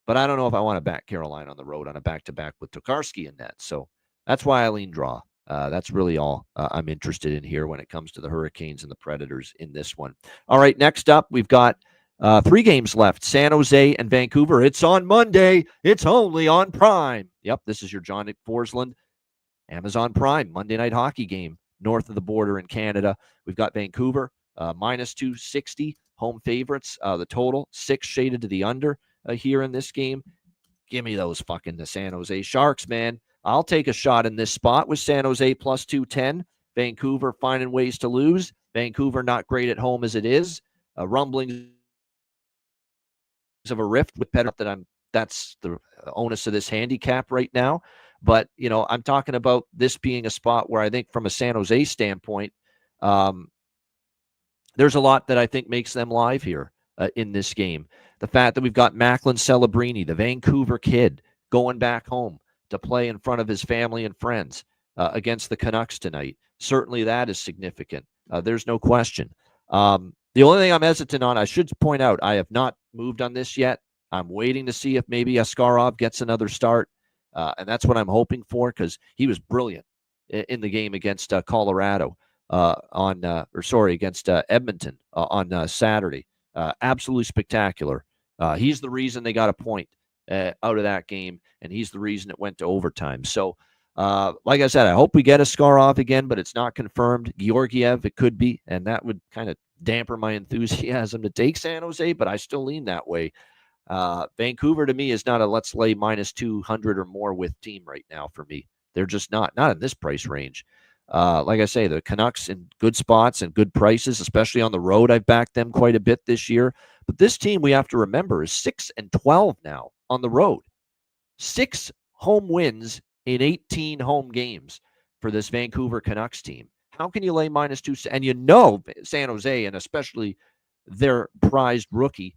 S2: But I don't know if I want to back Carolina on the road on a back-to-back with Tokarski in net. So that's why I lean draw. That's really all I'm interested in here when it comes to the Hurricanes and the Predators in this one. All right, next up, we've got 3 games left, San Jose and Vancouver. It's on Monday. It's only on Prime. Yep, this is your John Forsland Amazon Prime Monday Night Hockey game north of the border in Canada. We've got Vancouver minus 260, home favorites. The total 6 shaded to the under here in this game. Give me those fucking the San Jose Sharks, man. I'll take a shot in this spot with San Jose plus 210. Vancouver finding ways to lose. Vancouver not great at home as it is. Rumblings of a rift with Petr. That's the onus of this handicap right now. But, I'm talking about this being a spot where I think from a San Jose standpoint, there's a lot that I think makes them live here in this game. The fact that we've got Macklin Celebrini, the Vancouver kid, going back home to play in front of his family and friends against the Canucks tonight. Certainly that is significant. There's no question. The only thing I'm hesitant on, I should point out, I have not moved on this yet. I'm waiting to see if maybe Askarov gets another start. And that's what I'm hoping for, because he was brilliant in the game against Colorado against Edmonton on Saturday. Absolutely spectacular. He's the reason they got a point out of that game, and he's the reason it went to overtime. So, like I said, I hope we get Askarov again, but it's not confirmed. Georgiev, it could be, and that would kind of damper my enthusiasm to take San Jose, but I still lean that way. Vancouver to me is not a let's lay minus 200 or more with team right now for me. They're just not in this price range. Like I say, the Canucks in good spots and good prices, especially on the road. I've backed them quite a bit this year. But this team, we have to remember, is 6-12 now on the road. 6 home wins in 18 home games for this Vancouver Canucks team. How can you lay -2? And San Jose, and especially their prized rookie,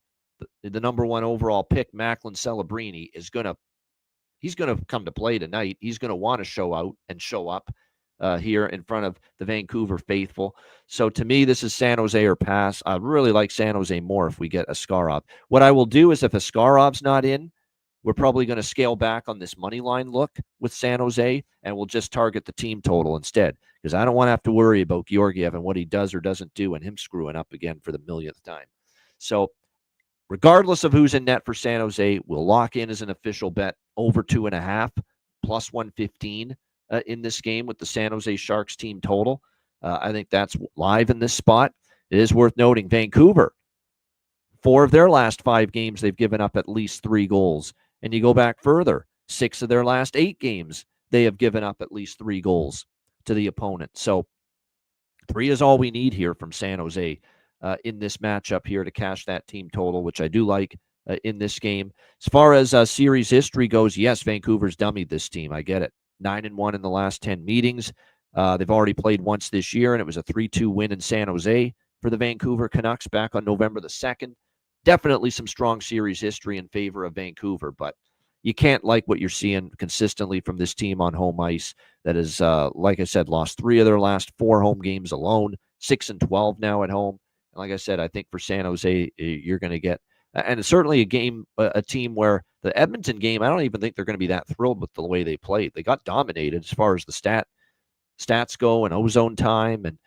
S2: the number 1 overall pick, Macklin Celebrini, he's going to come to play tonight. He's going to want to show out and show up here in front of the Vancouver faithful. So to me, this is San Jose or pass. I really like San Jose more if we get Askarov. What I will do is if Askarov's not in, we're probably going to scale back on this money line look with San Jose, and we'll just target the team total instead, because I don't want to have to worry about Georgiev and what he does or doesn't do and him screwing up again for the millionth time. So regardless of who's in net for San Jose, we'll lock in as an official bet over 2.5 plus 115 in this game with the San Jose Sharks team total. I think that's live in this spot. It is worth noting Vancouver, 4 of their last 5 games, they've given up at least 3 goals. And you go back further, 6 of their last 8 games, they have given up at least 3 goals to the opponent. So 3 is all we need here from San Jose in this matchup here to cash that team total, which I do like in this game. As far as series history goes, yes, Vancouver's dummied this team. I get it. 9-1 in the last 10 meetings. They've already played once this year, and it was a 3-2 win in San Jose for the Vancouver Canucks back on November the 2nd. Definitely some strong series history in favor of Vancouver, but you can't like what you're seeing consistently from this team on home ice that is, like I said, lost 3 of their last 4 home games alone, 6-12 now at home. And like I said, I think for San Jose, you're going to get, and certainly a team where the Edmonton game, I don't even think they're going to be that thrilled with the way they played. They got dominated as far as the stats go, and ozone time and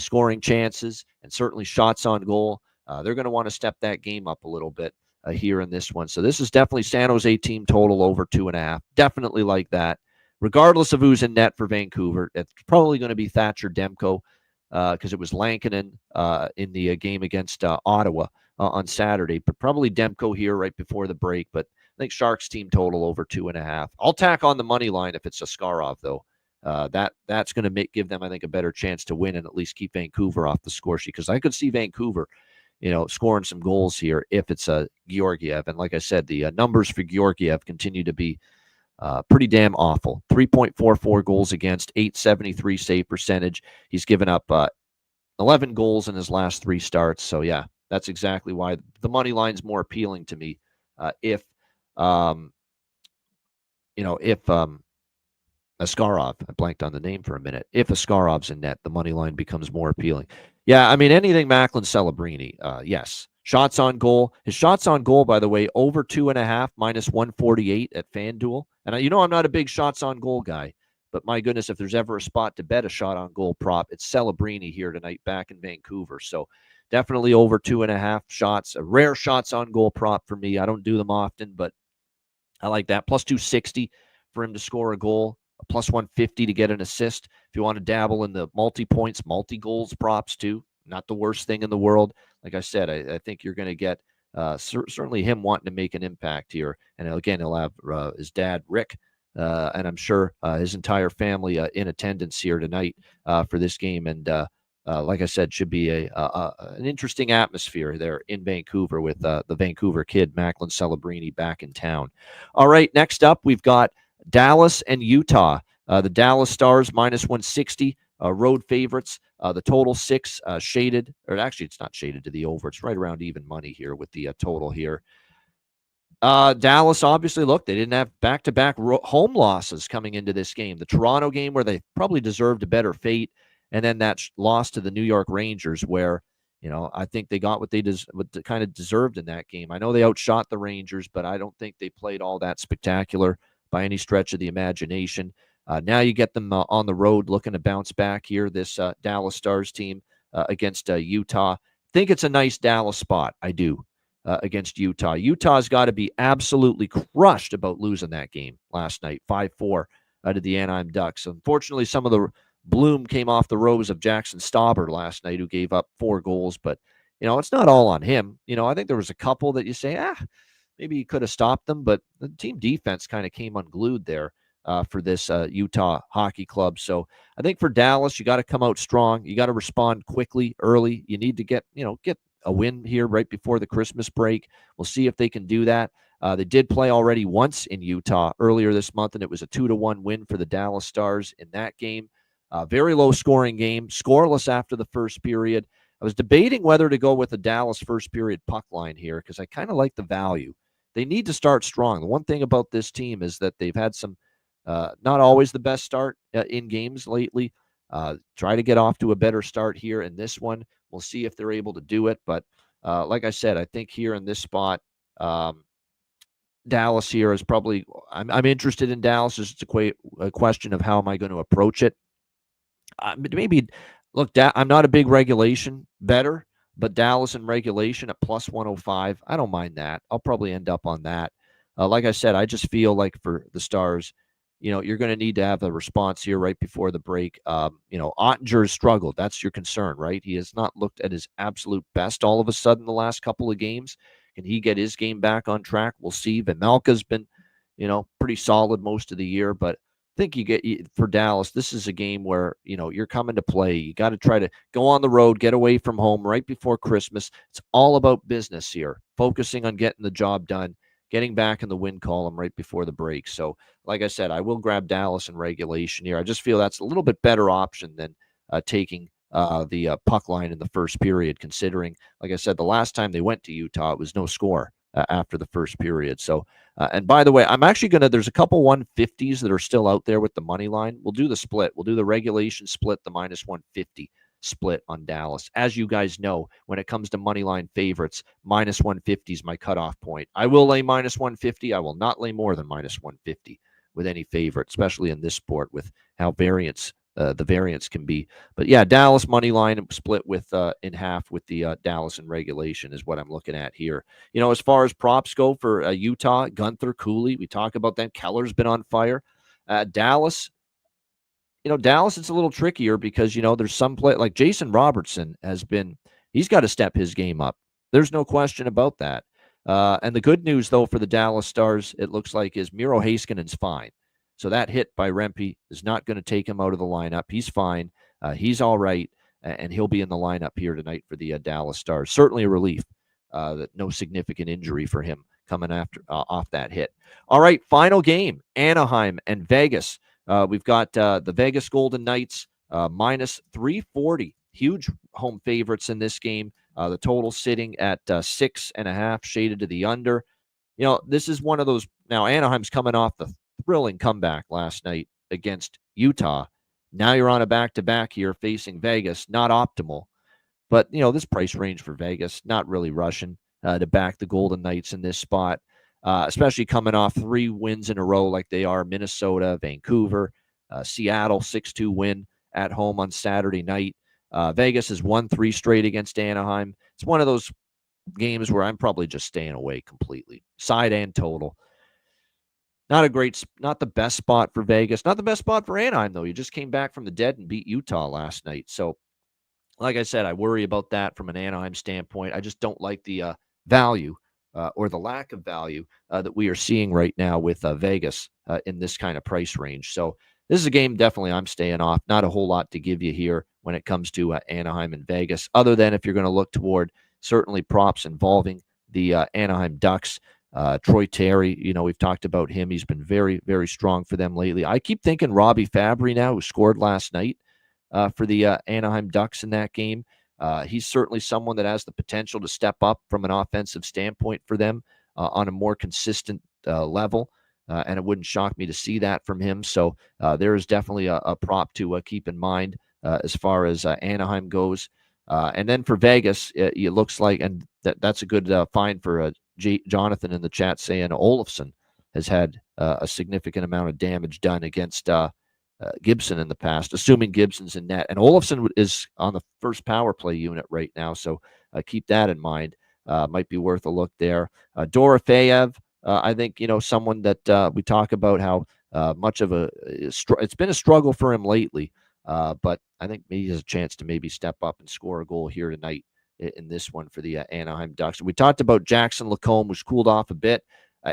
S2: scoring chances and certainly shots on goal. They're going to want to step that game up a little bit here in this one. So this is definitely San Jose team total over 2.5. Definitely like that. Regardless of who's in net for Vancouver, it's probably going to be Thatcher Demko because it was Lankinen in the game against Ottawa on Saturday. But probably Demko here right before the break. But I think Sharks team total over 2.5. I'll tack on the money line if it's Askarov, though. That's going to give them, I think, a better chance to win and at least keep Vancouver off the score sheet, because I could see Vancouver scoring some goals here if it's a Georgiev. And like I said, the numbers for Georgiev continue to be pretty damn awful. 3.44 goals against, .873 save percentage. He's given up 11 goals in his last 3 starts. So yeah, that's exactly why the money line's more appealing to me. If Askarov, I blanked on the name for a minute. If Askarov's in net, the money line becomes more appealing. Yeah, I mean, anything Macklin Celebrini, yes. Shots on goal. His shots on goal, by the way, over 2.5, -148 at FanDuel. And I'm not a big shots on goal guy, but my goodness, if there's ever a spot to bet a shot on goal prop, it's Celebrini here tonight back in Vancouver. So definitely over 2.5 shots. A rare shots on goal prop for me. I don't do them often, but I like that. Plus 260 for him to score a goal. A plus 150 to get an assist. If you want to dabble in the multi-points, multi-goals props too, not the worst thing in the world. Like I said, I think you're going to get certainly him wanting to make an impact here. And again, he'll have his dad, Rick, and I'm sure his entire family in attendance here tonight for this game. And like I said, should be an interesting atmosphere there in Vancouver with the Vancouver kid, Macklin Celebrini, back in town. All right, next up, we've got Dallas and Utah. The Dallas Stars -160, road favorites. The total 6 shaded, or actually it's not shaded to the over. It's right around even money here with the total here. Dallas, obviously, look, they didn't have back-to-back home losses coming into this game. The Toronto game where they probably deserved a better fate, and then that loss to the New York Rangers where, I think they got what they kind of deserved in that game. I know they outshot the Rangers, but I don't think they played all that spectacular by any stretch of the imagination. Now you get them on the road looking to bounce back here, this Dallas Stars team against Utah. Think it's a nice Dallas spot, I do, against Utah. Utah's got to be absolutely crushed about losing that game last night, 5-4 to the Anaheim Ducks. Unfortunately, some of the bloom came off the rose of Jackson Stauber last night, who gave up 4 goals, but, it's not all on him. I think there was a couple that you say, maybe he could have stopped them, but the team defense kind of came unglued there for this Utah hockey club. So I think for Dallas, you got to come out strong. You got to respond quickly, early. You need to get a win here right before the Christmas break. We'll see if they can do that. They did play already once in Utah earlier this month, and it was a 2-1 win for the Dallas Stars in that game. Very low-scoring game, scoreless after the first period. I was debating whether to go with the Dallas first-period puck line here because I kind of like the value. They need to start strong. The one thing about this team is that they've had some not always the best start in games lately. Try to get off to a better start here in this one. We'll see if they're able to do it. But like I said, I think here in this spot, Dallas here is probably I'm interested in Dallas. It's a question of how am I going to approach it. Maybe look, I'm not a big regulation better, but Dallas in regulation at plus 105, I don't mind that. I'll probably end up on that. Like I said, I just feel like for the Stars, you're going to need to have a response here right before the break. Ottinger has struggled. That's your concern, right? He has not looked at his absolute best all of a sudden the last couple of games. Can he get his game back on track? We'll see. Vemelka's been, pretty solid most of the year, but I think for Dallas, this is a game where, you're coming to play. You got to try to go on the road, get away from home right before Christmas. It's all about business here, focusing on getting the job done, getting back in the win column right before the break. So, like I said, I will grab Dallas in regulation here. I just feel that's a little bit better option than taking the puck line in the first period, considering, like I said, the last time they went to Utah, it was no score after the first period. So, and by the way, I'm actually there's a couple 150s that are still out there with the money line. We'll do the split. We'll do the regulation split, the minus 150 split on Dallas. As you guys know, when it comes to money line favorites, minus 150 is my cutoff point. I will lay minus 150. I will not lay more than minus 150 with any favorite, especially in this sport with how the variance can be. But yeah, Dallas money line split with in half with the Dallas in regulation is what I'm looking at here. As far as props go for Utah, Gunther, Cooley, we talk about them. Keller's been on fire. Dallas, Dallas, it's a little trickier because, there's some play like Jason Robertson he's got to step his game up. There's no question about that. And the good news, though, for the Dallas Stars, it looks like, is Miro Heiskanen's fine. So that hit by Rempe is not going to take him out of the lineup. He's fine. He's all right, and he'll be in the lineup here tonight for the Dallas Stars. Certainly a relief that no significant injury for him coming off that hit. All right, final game, Anaheim and Vegas. We've got the Vegas Golden Knights minus 340. Huge home favorites in this game. The total sitting at 6.5, shaded to the under. This is one of those. Now, Anaheim's coming off the thrilling comeback last night against Utah. Now you're on a back-to-back here facing Vegas. Not optimal. But, this price range for Vegas, not really rushing to back the Golden Knights in this spot, especially coming off 3 wins in a row like they are. Minnesota, Vancouver, Seattle, 6-2 win at home on Saturday night. Vegas has won 3 straight against Anaheim. It's one of those games where I'm probably just staying away completely, side and total. Not the best spot for Vegas. Not the best spot for Anaheim, though. You just came back from the dead and beat Utah last night. So, like I said, I worry about that from an Anaheim standpoint. I just don't like the value or the lack of value that we are seeing right now with Vegas in this kind of price range. So this is a game definitely I'm staying off. Not a whole lot to give you here when it comes to Anaheim and Vegas, other than if you're going to look toward certainly props involving the Anaheim Ducks. Troy Terry, we've talked about him. He's been very, very strong for them lately. I keep thinking Robbie Fabry now, who scored last night for the Anaheim Ducks in that game. He's certainly someone that has the potential to step up from an offensive standpoint for them on a more consistent level. And it wouldn't shock me to see that from him. So there is definitely a prop to keep in mind as far as Anaheim goes. And then for Vegas, it looks like, and that's a good find for Jonathan in the chat saying Olofsson has had a significant amount of damage done against Gibson in the past, assuming Gibson's in net. And Olofsson is on the first power play unit right now, so keep that in mind. Might be worth a look there. Dorofeyev, I think, someone that we talk about how much of it's been a struggle for him lately, but I think maybe he has a chance to maybe step up and score a goal here tonight in this one for the Anaheim Ducks. We talked about Jackson Lacombe, who's cooled off a bit.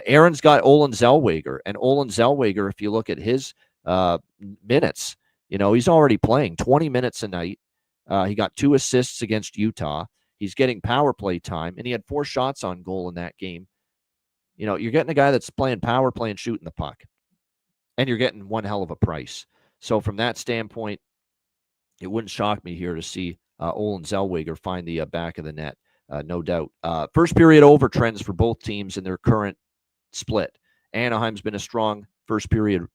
S2: Aaron's got Olin Zellweger, and Olin Zellweger, if you look at his minutes, he's already playing 20 minutes a night. He got 2 assists against Utah. He's getting power play time, and he had 4 shots on goal in that game. You're getting a guy that's playing power play and shooting the puck, and you're getting one hell of a price. So from that standpoint, it wouldn't shock me here to see Olin Zellweger find the back of the net, no doubt. First period over trends for both teams in their current split. Anaheim's been a strong first period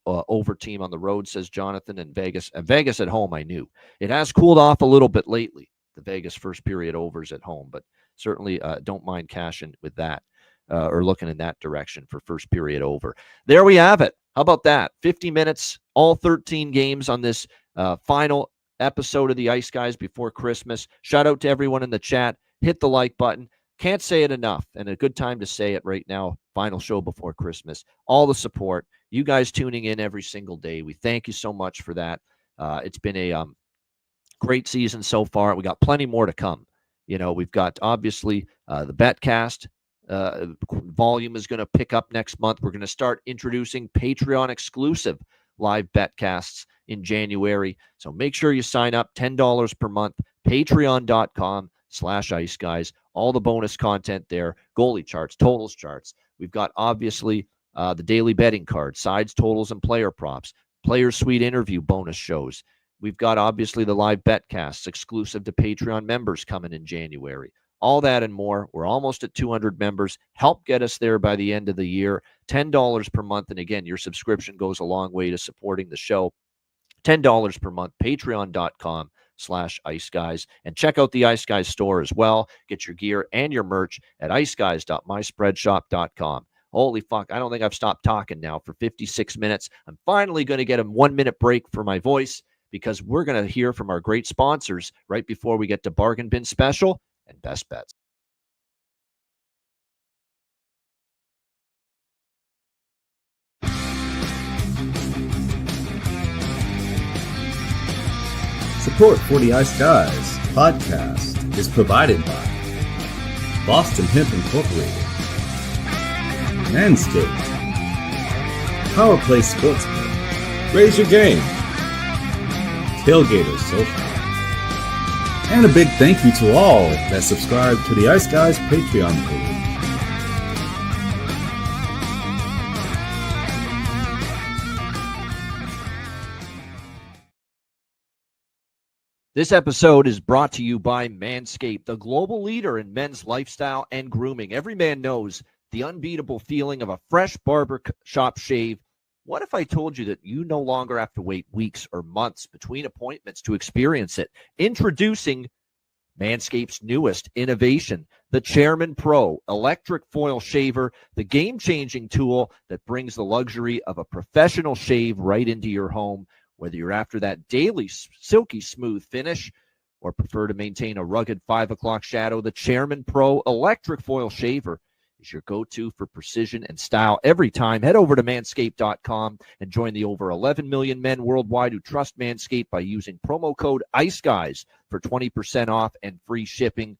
S2: over team on the road, says Jonathan, and Vegas at home, I knew. It has cooled off a little bit lately, the Vegas first period overs at home, but certainly don't mind cashing with that or looking in that direction for first period over. There we have it. How about that? 50 minutes, all 13 games on this final episode of the Ice Guys before Christmas. Shout out to everyone in the chat. Hit the like button. Can't say it enough, and a good time to say it right now. Final show before Christmas. All the support. You guys tuning in every single day. We thank you so much for that. It's been a great season so far. We got plenty more to come. We've got obviously the BetCast. Volume is going to pick up next month. We're going to start introducing Patreon exclusive live betcasts in January. So make sure you sign up, $10 per month, patreon.com/Ice Guys. All the bonus content there, goalie charts, totals charts. We've got obviously the daily betting card, sides, totals, and player props, player suite interview bonus shows. We've got obviously the live betcasts exclusive to Patreon members coming in January. All that and more. We're almost at 200 members. Help get us there by the end of the year. $10 per month. And again, your subscription goes a long way to supporting the show. $10 per month. Patreon.com/Ice Guys. And check out the Ice Guys store as well. Get your gear and your merch at iceguys.myspreadshop.com. Holy fuck, I don't think I've stopped talking now for 56 minutes. I'm finally going to get a 1-minute break for my voice because we're going to hear from our great sponsors right before we get to Bargain Bin Special and Best Bets.
S3: Support for the Ice Guys podcast is provided by Boston Hemp Incorporated, Manscaped, Power Play Sportsbook, Raise Your Game, Tailgaters Social, and a big thank you to all that subscribe to the Ice Guys Patreon page.
S2: This episode is brought to you by Manscaped, the global leader in men's lifestyle and grooming. Every man knows the unbeatable feeling of a fresh barbershop shave. What if I told you that you no longer have to wait weeks or months between appointments to experience it? Introducing Manscaped's newest innovation, the Chairman Pro Electric Foil Shaver, the game-changing tool that brings the luxury of a professional shave right into your home. Whether you're after that daily silky smooth finish or prefer to maintain a rugged 5 o'clock shadow, the Chairman Pro Electric Foil Shaver is your go-to for precision and style every time. Head over to manscaped.com and join the over 11 million men worldwide who trust Manscaped by using promo code ICEGUYS for 20% off and free shipping.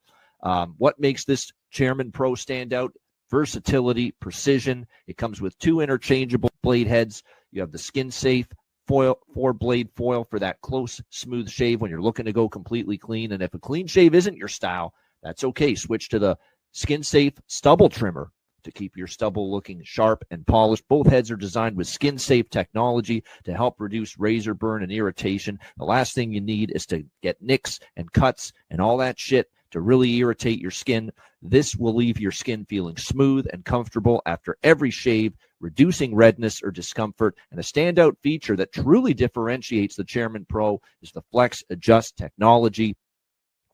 S2: What makes this Chairman Pro stand out? Versatility, precision. It comes with 2 interchangeable blade heads. You have the skin-safe foil, 4-blade foil for that close, smooth shave when you're looking to go completely clean. And if a clean shave isn't your style, that's okay. Switch to the skin-safe stubble trimmer to keep your stubble looking sharp and polished. Both heads are designed with skin-safe technology to help reduce razor burn and irritation. The last thing you need is to get nicks and cuts and all that shit to really irritate your skin. This will leave your skin feeling smooth and comfortable after every shave, reducing redness or discomfort. And a standout feature that truly differentiates the Chairman Pro is the Flex Adjust technology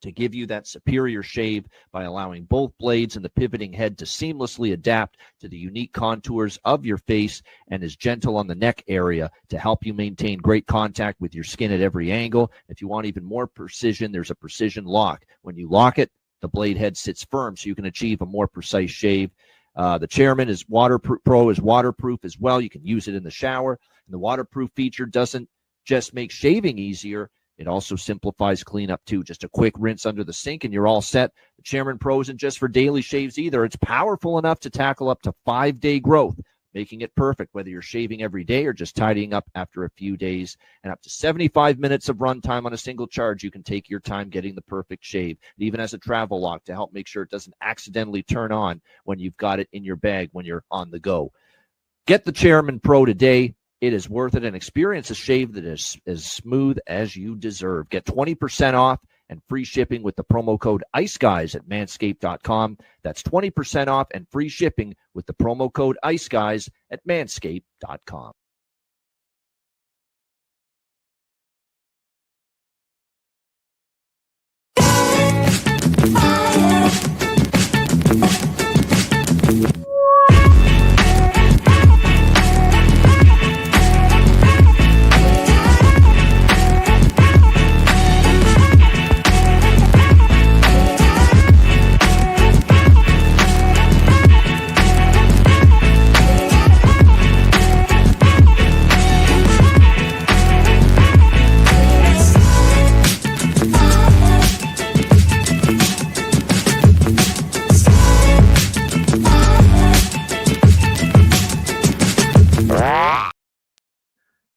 S2: to give you that superior shave by allowing both blades and the pivoting head to seamlessly adapt to the unique contours of your face, and is gentle on the neck area to help you maintain great contact with your skin at every angle. If you want even more precision, there's a precision lock. When you lock it, the blade head sits firm so you can achieve a more precise shave. The Chairman is Pro is waterproof as well. You can use it in the shower. And the waterproof feature doesn't just make shaving easier, it also simplifies cleanup too. Just a quick rinse under the sink and you're all set. The Chairman Pro isn't just for daily shaves either. It's powerful enough to tackle up to 5-day growth. making it perfect, whether you're shaving every day or just tidying up after a few days. And up to 75 minutes of runtime on a single charge, you can take your time getting the perfect shave. It even has a travel lock to help make sure it doesn't accidentally turn on when you've got it in your bag when you're on the go. Get the Chairman Pro today. It is worth it, and experience a shave that is as smooth as you deserve. Get 20% off and free shipping with the promo code IceGuys at manscaped.com. That's 20% off and free shipping with the promo code IceGuys at manscaped.com.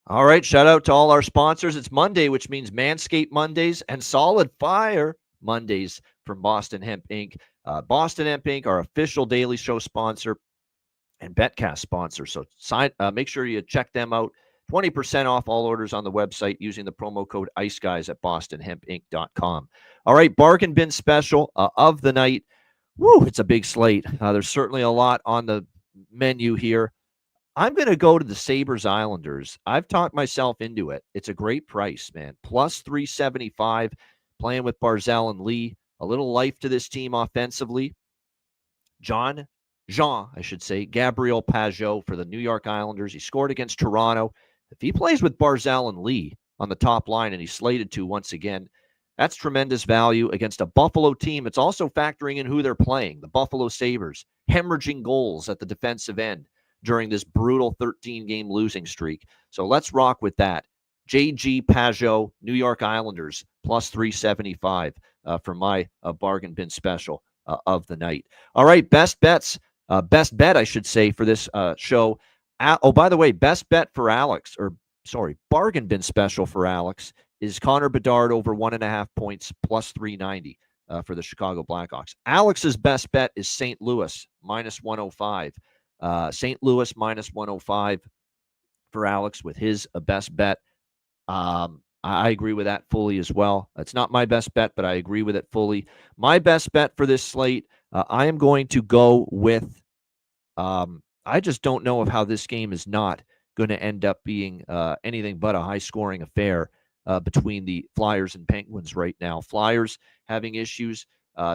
S2: All right, shout out to all our sponsors. It's Monday, which means Manscaped Mondays and Solid Fire Mondays from Boston Hemp Inc. Boston Hemp Inc., our official daily show sponsor and Betcast sponsor. So make sure you check them out. 20% off all orders on the website using the promo code IceGuys at bostonhempinc.com. All right, bargain bin special of the night. Woo, it's a big slate. There's certainly a lot on the menu here. I'm going to go to the Sabres Islanders. I've talked myself into it. It's a great price, man. Plus 375, playing with Barzal and Lee. A little life to this team offensively. Jean, I should say, Gabriel Pajot for the New York Islanders. He scored against Toronto. If he plays with Barzal and Lee on the top line, and he's slated to once again, that's tremendous value against a Buffalo team. It's also factoring in who they're playing, the Buffalo Sabres, hemorrhaging goals at the defensive end during this brutal 13-game losing streak. So let's rock with that. J.G. Pajot, New York Islanders, plus 375 for my bargain bin special of the night. All right, best bets. Best bet, I should say, for this show. By the way, best bet for Alex, bargain bin special for Alex is Connor Bedard over 1.5 points, plus 390 for the Chicago Blackhawks. Alex's best bet is St. Louis, minus 105. St. Louis minus 105 for Alex with his best bet. I agree with that fully as well. It's not my best bet, but I agree with it fully. My best bet for this slate, I am going to go with, I just don't know of how this game is not going to end up being anything but a high-scoring affair between the Flyers and Penguins right now. Flyers having issues.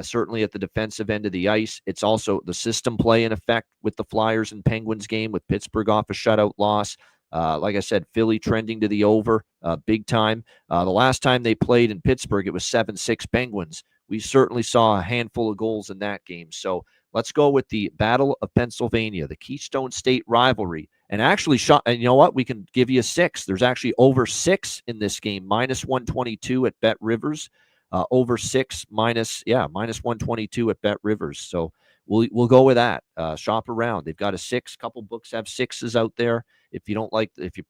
S2: Certainly at the defensive end of the ice. It's also the system play in effect with the Flyers and Penguins game with Pittsburgh off a shutout loss. Like I said, Philly trending to the over big time. The last time they played in Pittsburgh, it was 7-6 Penguins. We certainly saw a handful of goals in that game. So let's go with the Battle of Pennsylvania, the Keystone State rivalry. And actually, and you know what? We can give you a 6. There's actually over 6 in this game, minus 122 at Bet Rivers. Over 6 minus 122 at Bet Rivers. So we'll go with that. Shop around. They've got a 6. Couple books have 6s out there. If you don't like, if you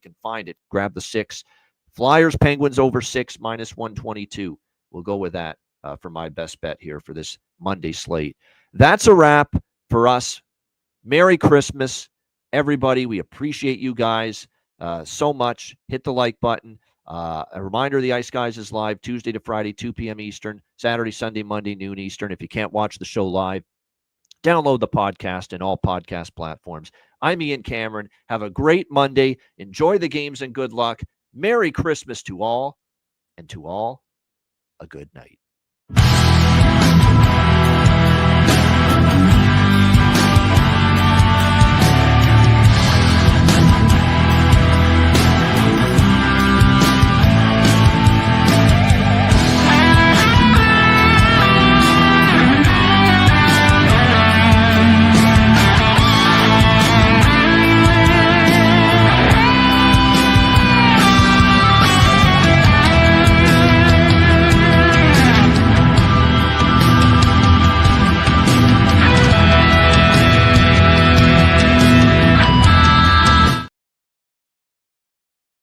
S2: can find it, grab the 6. Flyers, Penguins over 6 minus 122. We'll go with that for my best bet here for this Monday slate. That's a wrap for us. Merry Christmas, everybody. We appreciate you guys so much. Hit the like button. A reminder, the Ice Guys is live Tuesday to Friday, 2 p.m. Eastern, Saturday, Sunday, Monday, noon Eastern. If you can't watch the show live, download the podcast in all podcast platforms. I'm Ian Cameron. Have a great Monday. Enjoy the games and good luck. Merry Christmas to all, and to all, a good night.